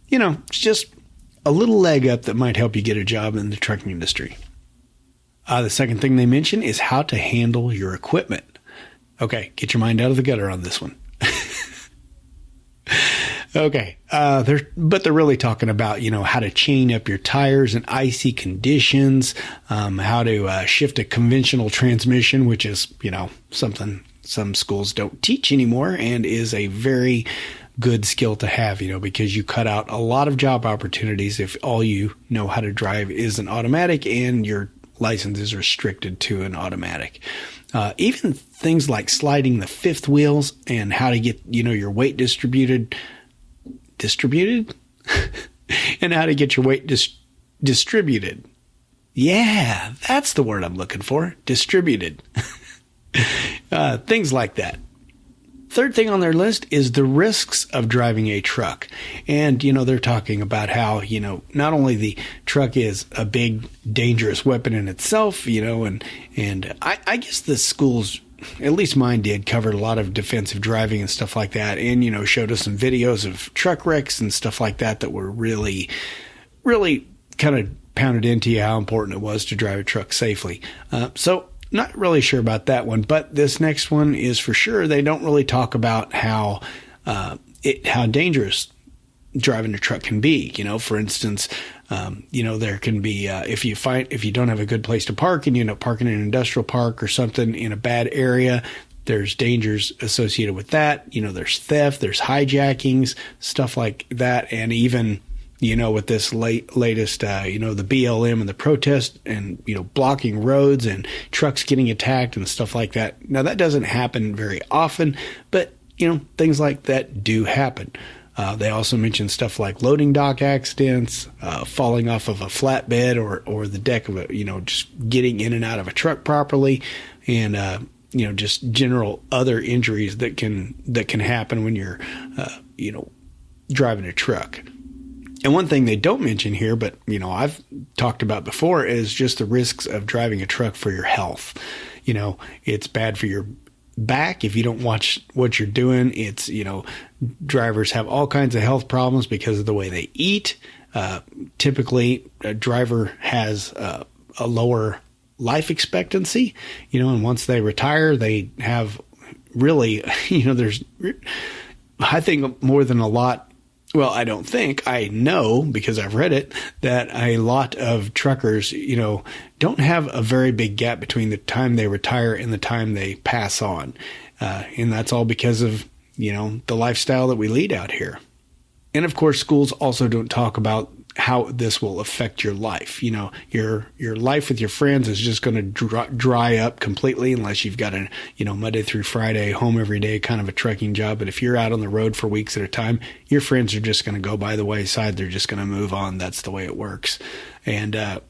it's just a little leg up that might help you get a job in the trucking industry. The second thing they mention is how to handle your equipment. Okay, get your mind out of the gutter on this one. Okay. They're really talking about, how to chain up your tires in icy conditions, how to shift a conventional transmission, which is, something some schools don't teach anymore, and is a very good skill to have, because you cut out a lot of job opportunities if all you know how to drive is an automatic and your license is restricted to an automatic. Even things like sliding the fifth wheels and how to get, your weight distributed and how to get your weight distributed. Yeah, that's the word I'm looking for. Distributed. Things like that. Third thing on their list is the risks of driving a truck. And, they're talking about how, not only the truck is a big, dangerous weapon in itself, and I guess the schools, at least mine did, covered a lot of defensive driving and stuff like that. And, showed us some videos of truck wrecks and stuff like that were really, really kind of pounded into you how important it was to drive a truck safely. So not really sure about that one, but this next one is for sure. They don't really talk about how dangerous driving a truck can be. For instance, there can be, if you don't have a good place to park and you end up parking in an industrial park or something in a bad area, there's dangers associated with that. There's theft, there's hijackings, stuff like that. And even, with this latest, the BLM and the protest and, blocking roads and trucks getting attacked and stuff like that. Now, that doesn't happen very often, but things like that do happen. They also mention stuff like loading dock accidents, falling off of a flatbed or the deck of just getting in and out of a truck properly, and just general other injuries that can happen when you're driving a truck. And one thing they don't mention here, but I've talked about before, is just the risks of driving a truck for your health. It's bad for your back if you don't watch what you're doing. It's drivers have all kinds of health problems because of the way they eat. Typically a driver has a lower life expectancy, and once they retire, they have really, there's, I think more than a lot. Well, I don't think, I know because I've read it, that a lot of truckers, don't have a very big gap between the time they retire and the time they pass on. And that's all because of, the lifestyle that we lead out here. And of course, schools also don't talk about how this will affect your life. Your life with your friends is just going to dry up completely unless you've got a, Monday through Friday, home every day kind of a trucking job. But if you're out on the road for weeks at a time, your friends are just going to go by the wayside. They're just going to move on. That's the way it works. And,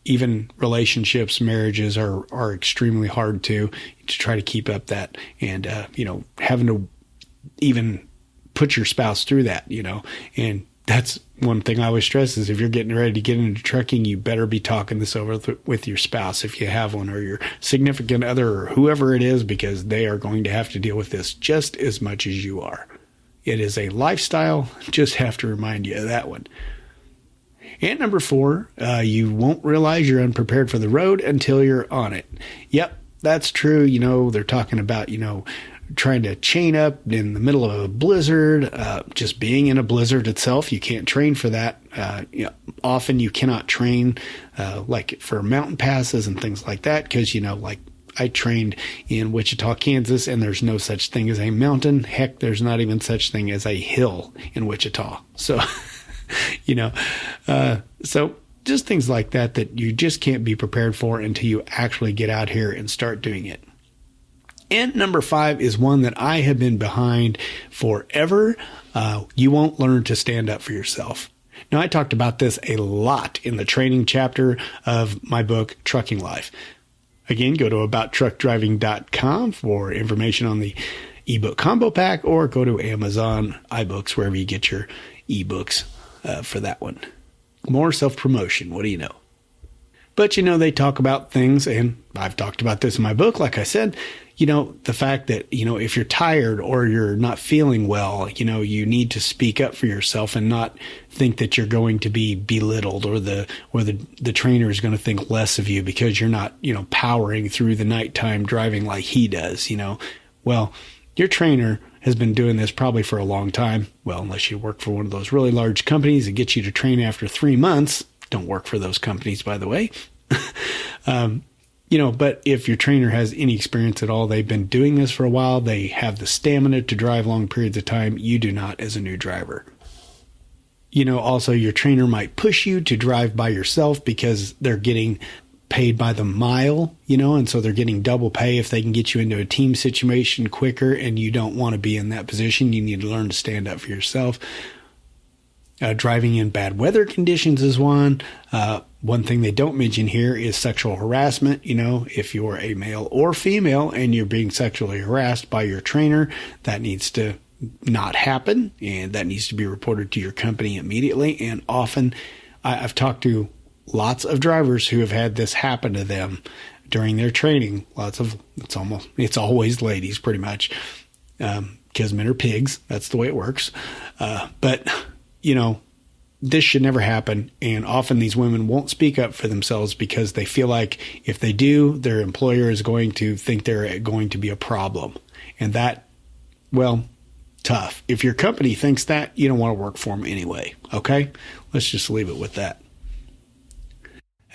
even relationships, marriages are extremely hard to try to keep up that. And, having to even put your spouse through that, and that's one thing I always stress is if you're getting ready to get into trucking, you better be talking this over with your spouse if you have one, or your significant other, or whoever it is, because they are going to have to deal with this just as much as you are. It is a lifestyle. Just have to remind you of that one. And number 4, you won't realize you're unprepared for the road until you're on it. Yep, that's true. They're talking about, trying to chain up in the middle of a blizzard, just being in a blizzard itself. You can't train for that. Often you cannot train like for mountain passes and things like that because, I trained in Wichita, Kansas, and there's no such thing as a mountain. Heck, there's not even such thing as a hill in Wichita. So, so just things like that you just can't be prepared for until you actually get out here and start doing it. And number 5 is one that I have been behind forever. You won't learn to stand up for yourself. Now, I talked about this a lot in the training chapter of my book, Trucking Life. Again, go to abouttruckdriving.com for information on the ebook combo pack, or go to Amazon, iBooks, wherever you get your ebooks for that one. More self-promotion. What do you know? But, they talk about things, and I've talked about this in my book, like I said, the fact that, if you're tired or you're not feeling well, you need to speak up for yourself and not think that you're going to be belittled or the trainer is going to think less of you because you're not, powering through the nighttime driving like he does, Well, your trainer has been doing this probably for a long time. Well, unless you work for one of those really large companies that get you to train after 3 months. Don't work for those companies, by the way. But if your trainer has any experience at all, they've been doing this for a while. They have the stamina to drive long periods of time. You do not as a new driver. Also your trainer might push you to drive by yourself because they're getting paid by the mile, and so they're getting double pay if they can get you into a team situation quicker, and you don't want to be in that position. You need to learn to stand up for yourself. Driving in bad weather conditions is one. One thing they don't mention here is sexual harassment. If you're a male or female and you're being sexually harassed by your trainer, that needs to not happen, and that needs to be reported to your company immediately. And often I've talked to lots of drivers who have had this happen to them during their training. It's always ladies pretty much, because men are pigs. That's the way it works. But this should never happen. And often these women won't speak up for themselves because they feel like if they do, their employer is going to think they're going to be a problem. And that, tough. If your company thinks that, you don't want to work for them anyway. Okay? Let's just leave it with that.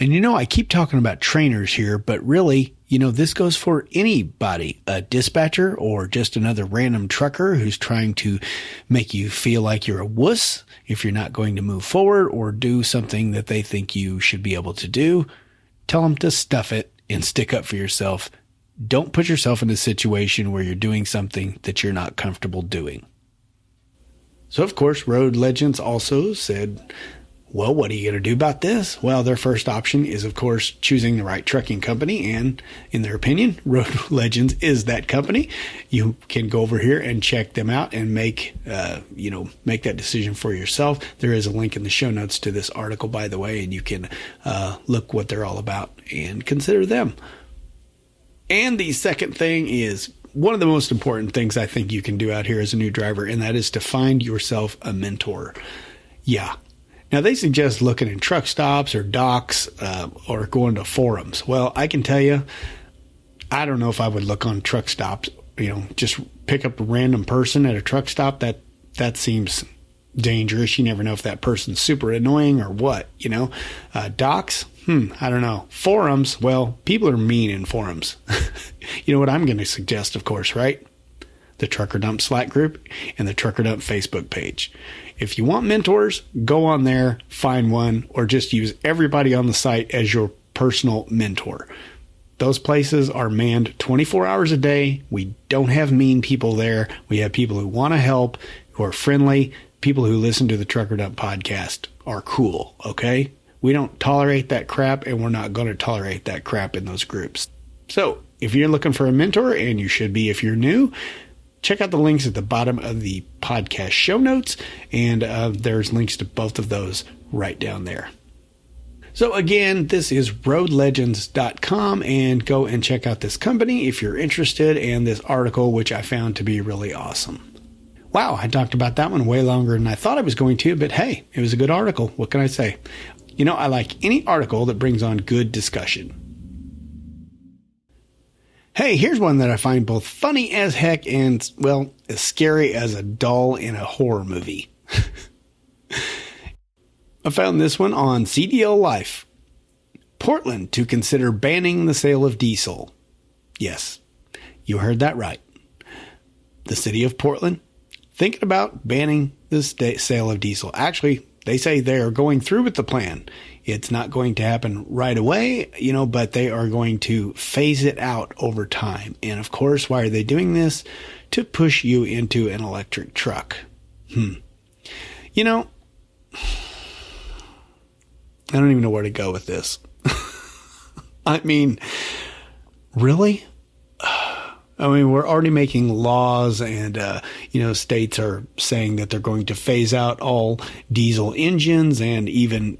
And I keep talking about trainers here, but really, this goes for anybody, a dispatcher or just another random trucker who's trying to make you feel like you're a wuss if you're not going to move forward or do something that they think you should be able to do. Tell them to stuff it and stick up for yourself. Don't put yourself in a situation where you're doing something that you're not comfortable doing. So, of course, Road Legends also said, well, what are you going to do about this? Well, their first option is, of course, choosing the right trucking company. And in their opinion, Road Legends is that company. You can go over here and check them out and make that decision for yourself. There is a link in the show notes to this article, by the way, and you can look what they're all about and consider them. And the second thing is one of the most important things I think you can do out here as a new driver, and that is to find yourself a mentor. Yeah. Now, they suggest looking in truck stops or docks or going to forums. Well, I can tell you, I don't know if I would look on truck stops, just pick up a random person at a truck stop. That seems dangerous. You never know if that person's super annoying or what, Docks, I don't know. Forums, well, people are mean in forums. You know what I'm going to suggest, of course, right? The Trucker Dump Slack group and the Trucker Dump Facebook page. If you want mentors, go on there, find one, or just use everybody on the site as your personal mentor. Those places are manned 24 hours a day. We don't have mean people there. We have people who want to help, who are friendly. People who listen to the Trucker Dump podcast are cool, okay? We don't tolerate that crap, and we're not going to tolerate that crap in those groups. So, if you're looking for a mentor, and you should be if you're new, check out the links at the bottom of the podcast show notes, and there's links to both of those right down there. So again, this is roadlegends.com, and go and check out this company if you're interested, and this article, which I found to be really awesome. Wow, I talked about that one way longer than I thought I was going to, but hey, it was a good article. What can I say? I like any article that brings on good discussion. Hey, here's one that I find both funny as heck and, well, as scary as a doll in a horror movie. I found this one on CDL Life. Portland to consider banning the sale of diesel. Yes, you heard that right. The city of Portland thinking about banning the sale of diesel. Actually, they say they are going through with the plan. It's not going to happen right away, but they are going to phase it out over time. And of course, why are they doing this? To push you into an electric truck. I don't even know where to go with this. I mean, really? We're already making laws, and, states are saying that they're going to phase out all diesel engines and even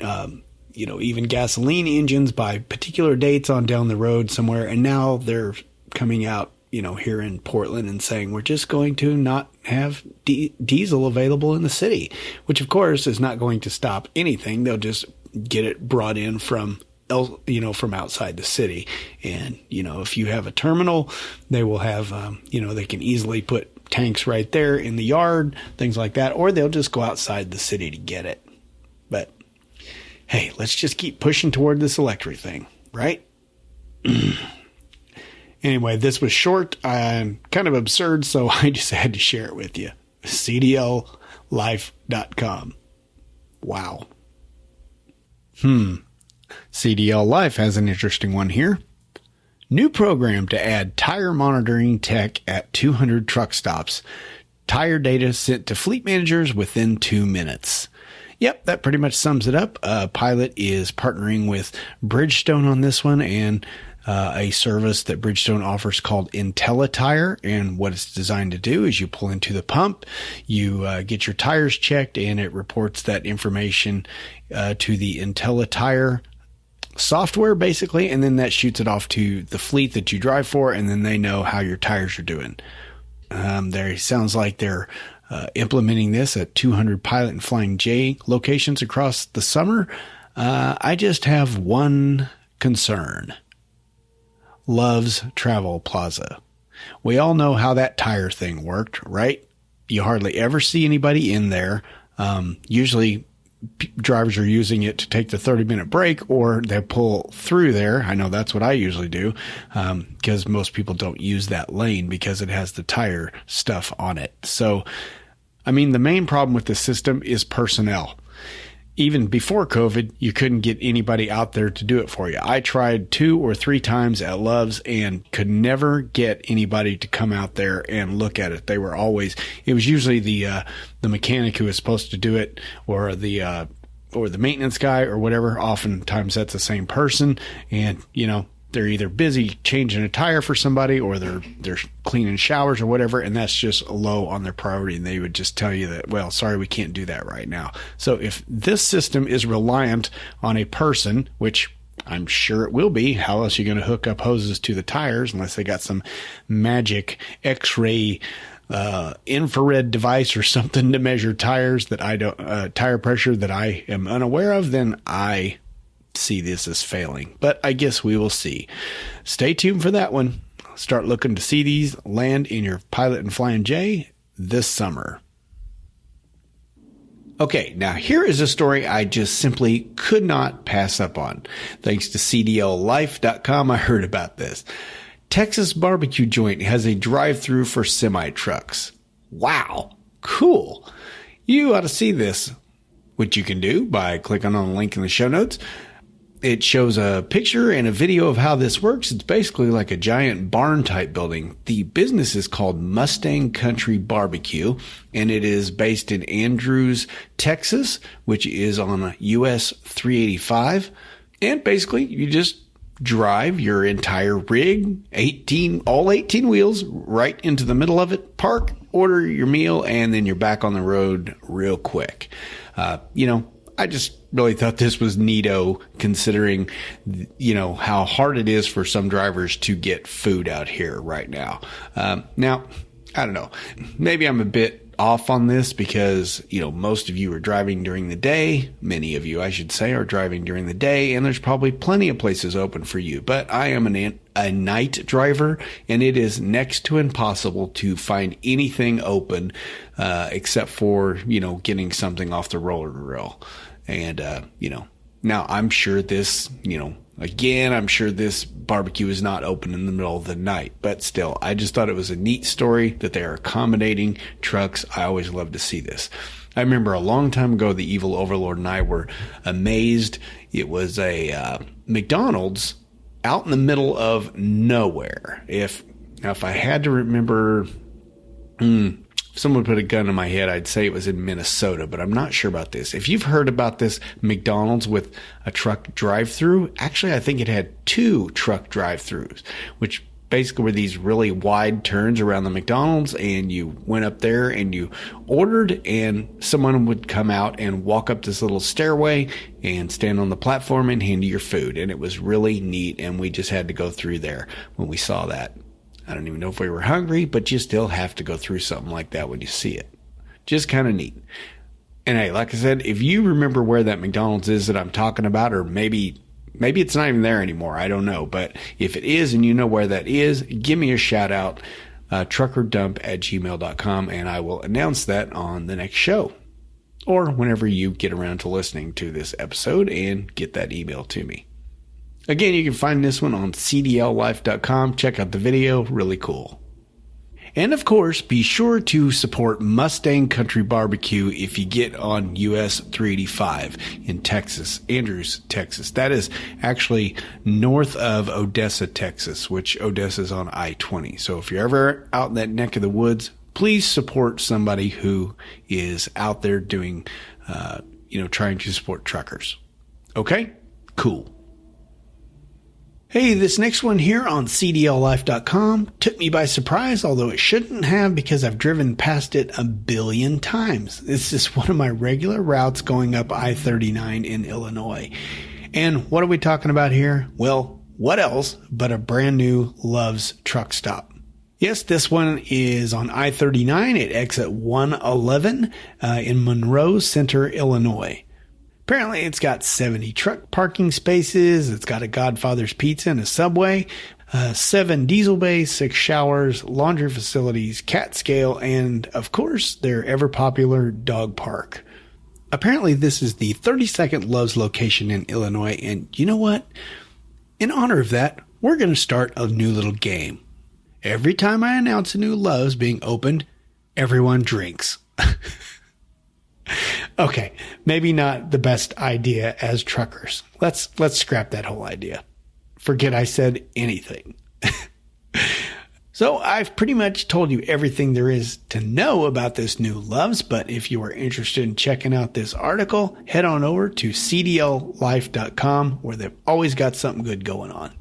gasoline engines by particular dates on down the road somewhere. And now they're coming out, here in Portland and saying we're just going to not have diesel available in the city, which of course is not going to stop anything. They'll just get it brought in from outside the city. And, if you have a terminal, they will have, they can easily put tanks right there in the yard, things like that, or they'll just go outside the city to get it. But hey, let's just keep pushing toward this electric thing, right? Anyway, this was short and kind of absurd, so I just had to share it with you. CDLLife.com. Wow. CDL Life has an interesting one here. New program to add tire monitoring tech at 200 truck stops. Tire data sent to fleet managers within 2 minutes. Yep, that pretty much sums it up. Pilot is partnering with Bridgestone on this one, and a service that Bridgestone offers called IntelliTire. And what it's designed to do is you pull into the pump, you get your tires checked, and it reports that information to the IntelliTire software, basically, and then that shoots it off to the fleet that you drive for, and then they know how your tires are doing. There sounds like they're implementing this at 200 Pilot and Flying J locations across the summer. I just have one concern. Love's Travel Plaza. We all know how that tire thing worked, right? You hardly ever see anybody in there. Usually drivers are using it to take the 30-minute break, or they pull through there. I know that's what I usually do, because most people don't use that lane because it has the tire stuff on it. So, the main problem with the system is personnel. even before COVID, you couldn't get anybody out there to do it for you. I tried 2 or 3 times at Love's and could never get anybody to come out there and look at it. It was usually the mechanic who was supposed to do it, or the maintenance guy or whatever. Oftentimes that's the same person, and they're either busy changing a tire for somebody, or they're cleaning showers or whatever, and that's just low on their priority, and they would just tell you that, well, sorry, we can't do that right now. So if this system is reliant on a person, which I'm sure it will be, how else are you going to hook up hoses to the tires unless they got some magic X-ray infrared device or something to measure tires that I don't tire pressure that I am unaware of, then I see this as failing. But I guess we will see. Stay tuned for that one. Start looking to see these land in your Pilot and Flying J this summer. Okay, now here is a story I just simply could not pass up on. Thanks to CDLLife.com, I heard about this. Texas barbecue joint has a drive-through for semi-trucks. Wow, cool. You ought to see this, which you can do by clicking on the link in the show notes. It shows a picture and a video of how this works. It's basically like a giant barn type building. The business is called Mustang Country Barbecue, and it is based in Andrews, Texas, which is on US 385. And basically you just drive your entire rig, all 18 wheels, right into the middle of it, park, order your meal, and then you're back on the road real quick. I just really thought this was neato, considering, how hard it is for some drivers to get food out here right now. Now, I don't know. Maybe I'm a bit off on this because, most of you are driving during the day. Many of you, I should say, are driving during the day, and there's probably plenty of places open for you. But I am a night driver, and it is next to impossible to find anything open, except for, getting something off the roller grill. And, now I'm sure this, I'm sure this barbecue is not open in the middle of the night, but still, I just thought it was a neat story that they are accommodating trucks. I always love to see this. I remember a long time ago, the evil overlord and I were amazed. It was a McDonald's out in the middle of nowhere. If I had to remember, if someone put a gun in my head, I'd say it was in Minnesota, but I'm not sure about this. If you've heard about this McDonald's with a truck drive-through, actually, I think it had 2 truck drive-throughs, which basically were these really wide turns around the McDonald's, and you went up there and you ordered, and someone would come out and walk up this little stairway and stand on the platform and hand you your food. And it was really neat, and we just had to go through there when we saw that. I don't even know if we were hungry, but you still have to go through something like that when you see it. Just kind of neat. And hey, like I said, if you remember where that McDonald's is that I'm talking about, or maybe it's not even there anymore, I don't know. But if it is and you know where that is, give me a shout out, truckerdump@gmail.com, and I will announce that on the next show, or whenever you get around to listening to this episode and get that email to me. Again, you can find this one on cdllife.com. Check out the video. Really cool. And of course, be sure to support Mustang Country Barbecue if you get on US 385 in Texas, Andrews, Texas. That is actually north of Odessa, Texas, which Odessa is on I-20. So if you're ever out in that neck of the woods, please support somebody who is out there doing, trying to support truckers. Okay? Cool. Hey, this next one here on CDLLife.com took me by surprise, although it shouldn't have because I've driven past it a billion times. It's just one of my regular routes going up I-39 in Illinois. And what are we talking about here? Well, what else but a brand new Love's truck stop. Yes, this one is on I-39 at exit 111 in Monroe Center, Illinois. Apparently, it's got 70 truck parking spaces. It's got a Godfather's Pizza and a Subway, 7 diesel bays, 6 showers, laundry facilities, cat scale, and, of course, their ever-popular dog park. Apparently, this is the 32nd Love's location in Illinois, and you know what? In honor of that, we're going to start a new little game. Every time I announce a new Love's being opened, everyone drinks. Okay, maybe not the best idea as truckers. Let's scrap that whole idea. Forget I said anything. So I've pretty much told you everything there is to know about this new Loves, but if you are interested in checking out this article, head on over to cdllife.com where they've always got something good going on.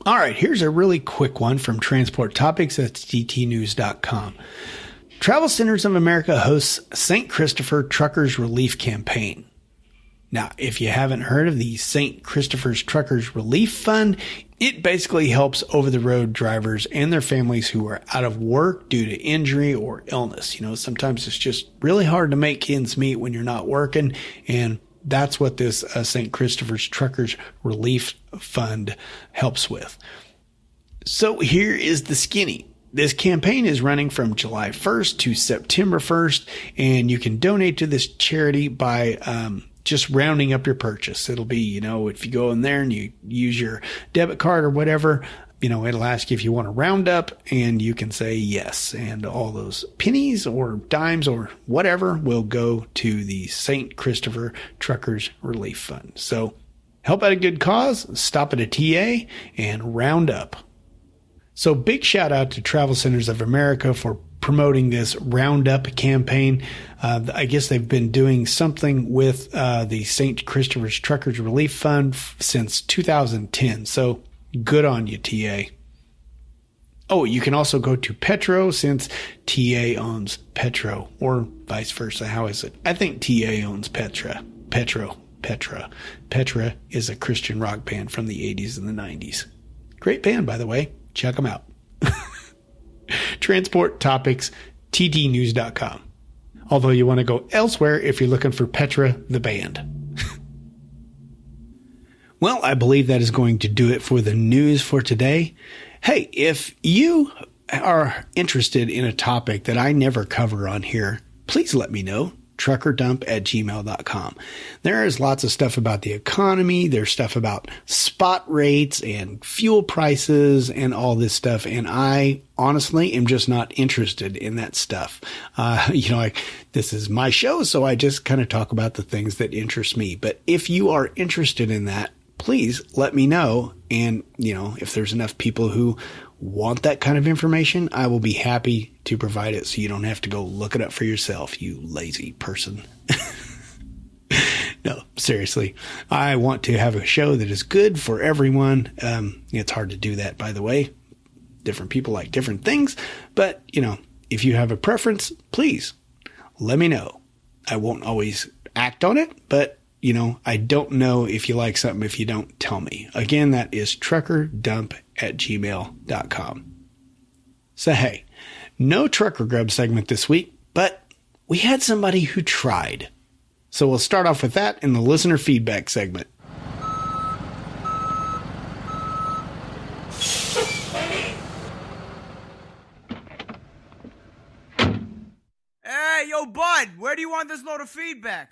All right, here's a really quick one from Transport Topics at ttnews.com. Travel Centers of America hosts St. Christopher Truckers Relief Campaign. Now, if you haven't heard of the St. Christopher's Truckers Relief Fund, it basically helps over-the-road drivers and their families who are out of work due to injury or illness. You know, sometimes it's just really hard to make ends meet when you're not working, and that's what this St. Christopher's Truckers Relief Fund helps with. So here is the skinny. This campaign is running from July 1st to September 1st, and you can donate to this charity by just rounding up your purchase. It'll be, you know, if you go in there and you use your debit card or whatever, you know, it'll ask you if you want to round up, and you can say yes. And all those pennies or dimes or whatever will go to the St. Christopher Truckers Relief Fund. So help out a good cause, stop at a TA, and round up. So big shout out to Travel Centers of America for promoting this Roundup campaign. I guess they've been doing something with the St. Christopher's Truckers Relief Fund since 2010. So good on you, TA. Oh, you can also go to Petro since TA owns Petro, or vice versa. How is it? I think TA owns Petra. Petra is a Christian rock band from the 80s and the 90s. Great band, by the way. Check them out. Transport Topics, ttnews.com. Although you want to go elsewhere if you're looking for Petra, the band. Well, I believe that is going to do it for the news for today. Hey, if you are interested in a topic that I never cover on here, please let me know. truckerdump@gmail.com. There is lots of stuff about the economy. There's stuff about spot rates and fuel prices and all this stuff. And I honestly am just not interested in that stuff. This is my show, so I just kind of talk about the things that interest me. But if you are interested in that, please let me know. And, if there's enough people who want that kind of information, I will be happy to provide it so you don't have to go look it up for yourself, you lazy person. No, seriously. I want to have a show that is good for everyone. It's hard to do that, by the way. Different people like different things. But, if you have a preference, please let me know. I won't always act on it, but I don't know if you like something if you don't tell me. Again, that is truckerdump@gmail.com. So, hey, no Trucker Grub segment this week, but we had somebody who tried. So we'll start off with that in the listener feedback segment. Hey, yo, bud, where do you want this load of feedback?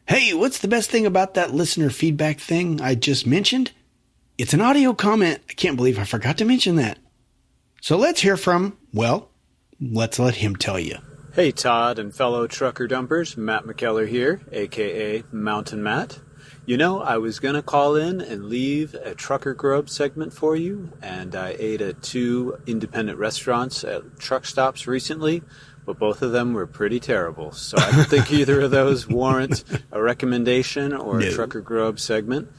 Hey, what's the best thing about that listener feedback thing I just mentioned? It's an audio comment. I can't believe I forgot to mention that. So let's hear from, let's let him tell you. Hey, Todd and fellow trucker dumpers, Matt McKellar here, a.k.a. Mountain Matt. I was going to call in and leave a Trucker Grub segment for you, and I ate at 2 independent restaurants at truck stops recently, but both of them were pretty terrible. So I don't think either of those warrant a recommendation or a Trucker Grub segment.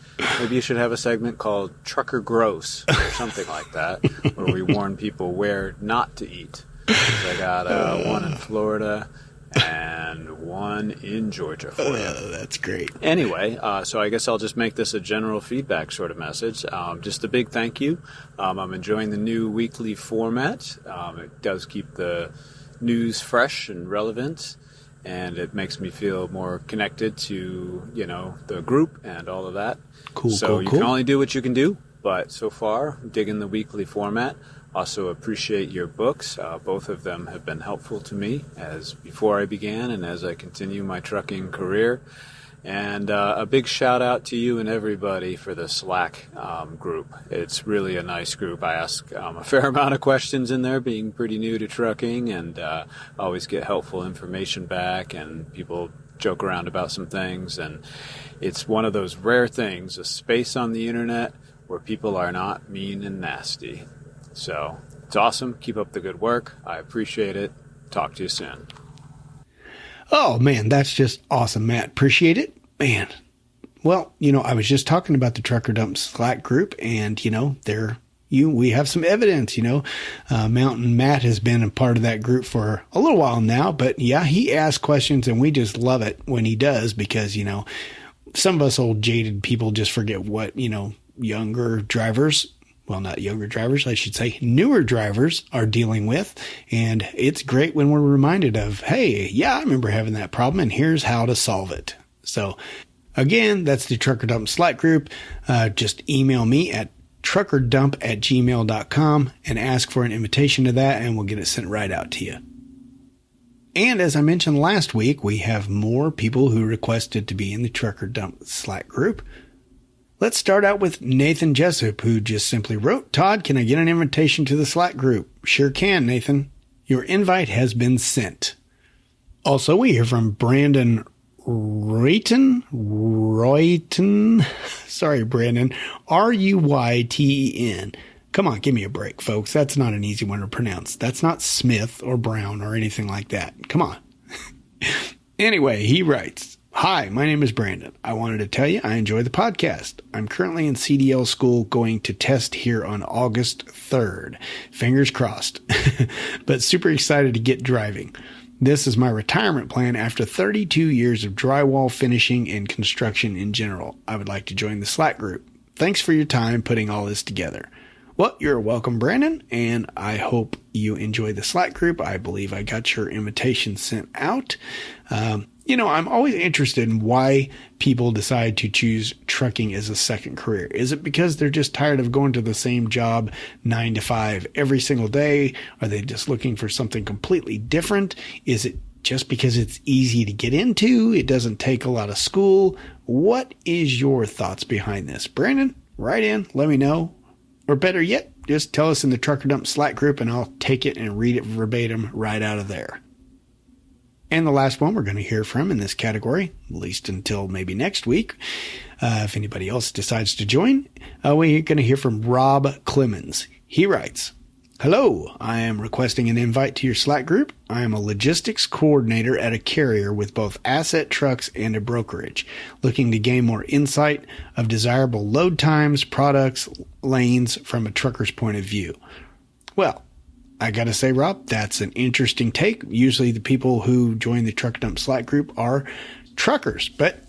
Maybe you should have a segment called Trucker Gross or something like that, where we warn people where not to eat. I got one in Florida and one in Georgia for you. That's great. Anyway, so I guess I'll just make this a general feedback sort of message. Just a big thank you. I'm enjoying the new weekly format. It does keep the news fresh and relevant, and it makes me feel more connected to, the group and all of that. Cool. You can only do what you can do, but so far, digging the weekly format. Also appreciate your books. Both of them have been helpful to me as before I began and as I continue my trucking career. And a big shout out to you and everybody for the Slack group. It's really a nice group. I ask a fair amount of questions in there, being pretty new to trucking, and always get helpful information back, and people joke around about some things. And it's one of those rare things, a space on the internet where people are not mean and nasty. So it's awesome. Keep up the good work. I appreciate it. Talk to you soon. Oh, man, that's just awesome, Matt. Appreciate it. Man. Well, I was just talking about the Trucker Dump Slack group, and, we have some evidence, Mountain Matt has been a part of that group for a little while now, but yeah, he asks questions, and we just love it when he does, because, some of us old jaded people just forget what, younger drivers, well, not younger drivers, I should say newer drivers are dealing with. And it's great when we're reminded of, hey, yeah, I remember having that problem, and here's how to solve it. So again, that's the Trucker Dump Slack group. Just email me at truckerdump@gmail.com and ask for an invitation to that, and we'll get it sent right out to you. And as I mentioned last week, we have more people who requested to be in the Trucker Dump Slack group. Let's start out with Nathan Jessup, who just simply wrote, Todd, can I get an invitation to the Slack group? Sure can, Nathan. Your invite has been sent. Also, we hear from Brandon Ruyten. Sorry, Brandon. Ruyten. Come on, give me a break, folks. That's not an easy one to pronounce. That's not Smith or Brown or anything like that. Come on. Anyway, he writes, Hi, my name is Brandon. I wanted to tell you I enjoy the podcast. I'm currently in CDL school going to test here on August 3rd. Fingers crossed. But super excited to get driving. This is my retirement plan after 32 years of drywall finishing and construction in general. I would like to join the Slack group. Thanks for your time putting all this together. Well, you're welcome, Brandon, and I hope you enjoy the Slack group. I believe I got your invitation sent out. I'm always interested in why people decide to choose trucking as a second career. Is it because they're just tired of going to the same job 9 to 5 every single day? Are they just looking for something completely different? Is it just because it's easy to get into? It doesn't take a lot of school. What is your thoughts behind this? Brandon, write in, let me know. Or better yet, just tell us in the Trucker Dump Slack group and I'll take it and read it verbatim right out of there. And the last one we're going to hear from in this category, at least until maybe next week, if anybody else decides to join, we're going to hear from Rob Clemens. He writes, Hello, I am requesting an invite to your Slack group. I am a logistics coordinator at a carrier with both asset trucks and a brokerage, looking to gain more insight of desirable load times, products, lanes from a trucker's point of view. Well, I got to say, Rob, that's an interesting take. Usually the people who join the Truck Dump Slack group are truckers, but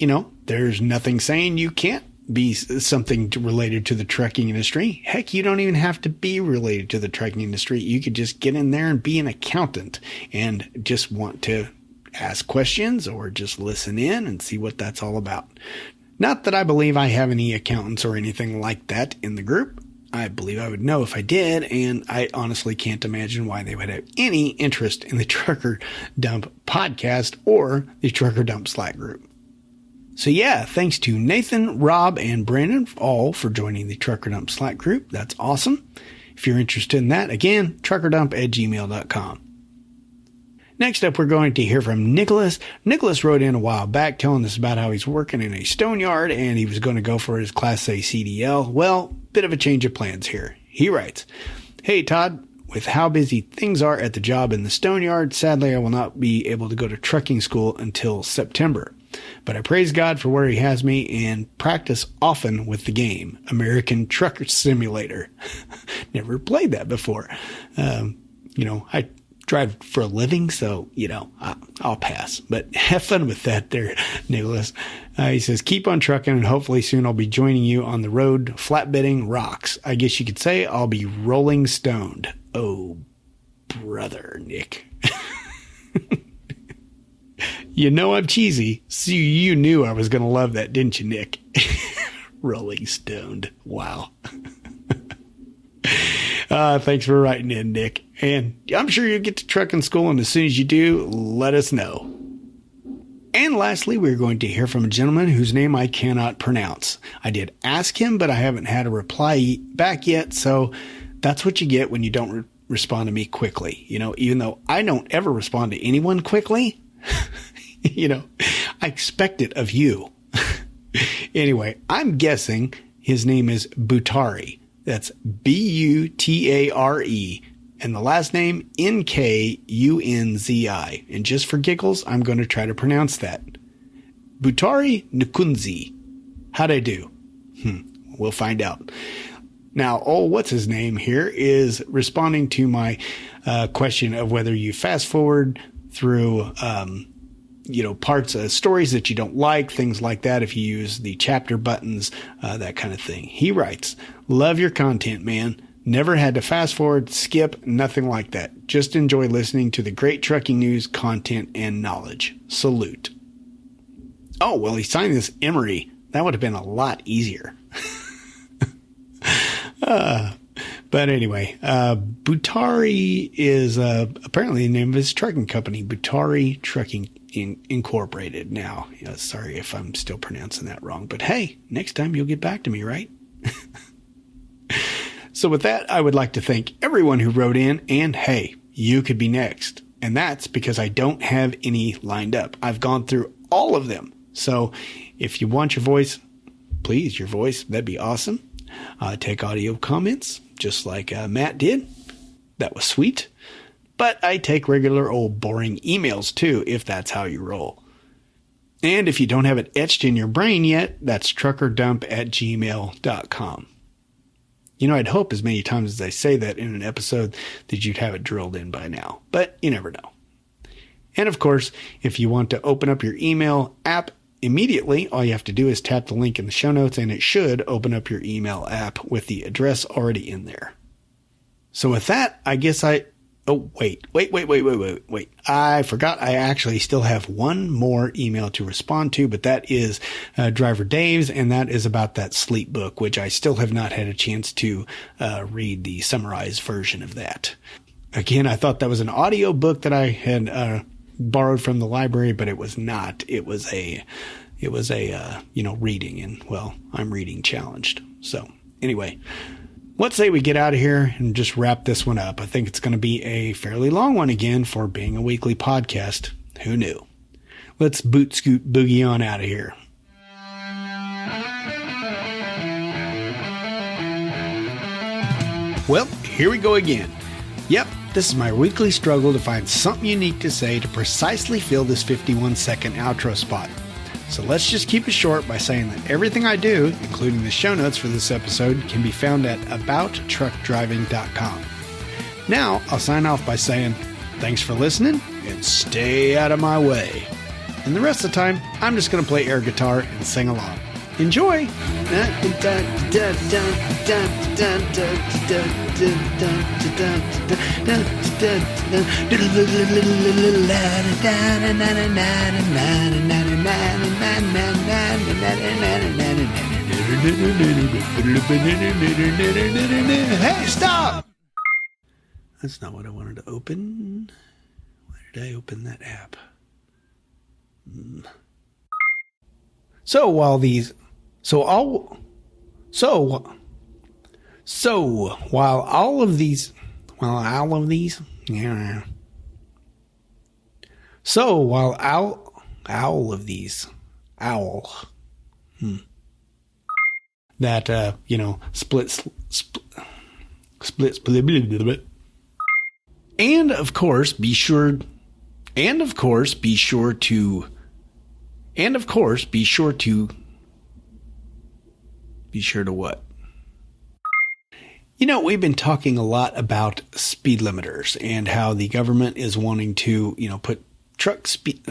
there's nothing saying you can't be something related to the trucking industry. Heck, you don't even have to be related to the trucking industry. You could just get in there and be an accountant and just want to ask questions or just listen in and see what that's all about. Not that I believe I have any accountants or anything like that in the group. I believe I would know if I did, and I honestly can't imagine why they would have any interest in the Trucker Dump podcast or the Trucker Dump Slack group. So yeah, thanks to Nathan, Rob, and Brandon all for joining the Trucker Dump Slack group. That's awesome. If you're interested in that, again, truckerdump@gmail.com. Next up, we're going to hear from Nicholas. Nicholas wrote in a while back telling us about how he's working in a stone yard and he was going to go for his Class A CDL. Well, bit of a change of plans here. He writes, Hey, Todd, with how busy things are at the job in the stone yard, sadly, I will not be able to go to trucking school until September. But I praise God for where he has me and practice often with the game, American Trucker Simulator. Never played that before. I drive for a living, so, I'll pass. But have fun with that there, Nicholas. He says, keep on trucking, and hopefully soon I'll be joining you on the road flatbedding rocks. I guess you could say I'll be rolling stoned. Oh, brother, Nick. I'm cheesy, so you knew I was going to love that, didn't you, Nick? Rolling stoned. Wow. Thanks for writing in, Nick. And I'm sure you'll get to trucking school, and as soon as you do, let us know. And lastly, we're going to hear from a gentleman whose name I cannot pronounce. I did ask him, but I haven't had a reply back yet, so that's what you get when you don't respond to me quickly. You know, even though I don't ever respond to anyone quickly, you know, I expect it of you. Anyway, I'm guessing his name is Butare. That's Butare. And the last name, Nkunzi. And just for giggles, I'm going to try to pronounce that. Butare Nkunzi. How'd I do? We'll find out. Now, what's his name here is responding to my question of whether you fast forward through, parts of stories that you don't like, things like that, if you use the chapter buttons, that kind of thing. He writes, "Love your content, man. Never had to fast forward, skip, nothing like that. Just enjoy listening to the great trucking news, content, and knowledge. Salute." Oh, well, he signed this Emery. That would have been a lot easier. But anyway, Butare is apparently the name of his trucking company, Butare Trucking Incorporated. Now, sorry if I'm still pronouncing that wrong, but hey, next time you'll get back to me, right? So with that, I would like to thank everyone who wrote in, and hey, you could be next. And that's because I don't have any lined up. I've gone through all of them. So if you want your voice, please, your voice, that'd be awesome. Take audio comments, just like Matt did. That was sweet. But I take regular old boring emails too, if that's how you roll. And if you don't have it etched in your brain yet, that's truckerdump@gmail.com. You know, I'd hope as many times as I say that in an episode that you'd have it drilled in by now, but you never know. And of course, if you want to open up your email app immediately, all you have to do is tap the link in the show notes and it should open up your email app with the address already in there. So with that, I guess wait. I forgot I actually still have one more email to respond to, but that is Driver Dave's, and that is about that sleep book, which I still have not had a chance to read the summarized version of that. Again, I thought that was an audio book that I had borrowed from the library, but it was not. It was a reading, and well, I'm reading challenged. So anyway, let's say we get out of here and just wrap this one up. I think it's going to be a fairly long one again for being a weekly podcast. Who knew? Let's boot scoot boogie on out of here. Well, here we go again. Yep, this is my weekly struggle to find something unique to say to precisely fill this 51-second outro spot. So let's just keep it short by saying that everything I do, including the show notes for this episode, can be found at abouttruckdriving.com. Now, I'll sign off by saying, thanks for listening, and stay out of my way. And the rest of the time, I'm just going to play air guitar and sing along. Enjoy! Hey, stop! That's not what I wanted to open. Why did I open that app? So while all of these split. And of course, be sure to what? You know, we've been talking a lot about speed limiters and how the government is wanting to, put truck speed,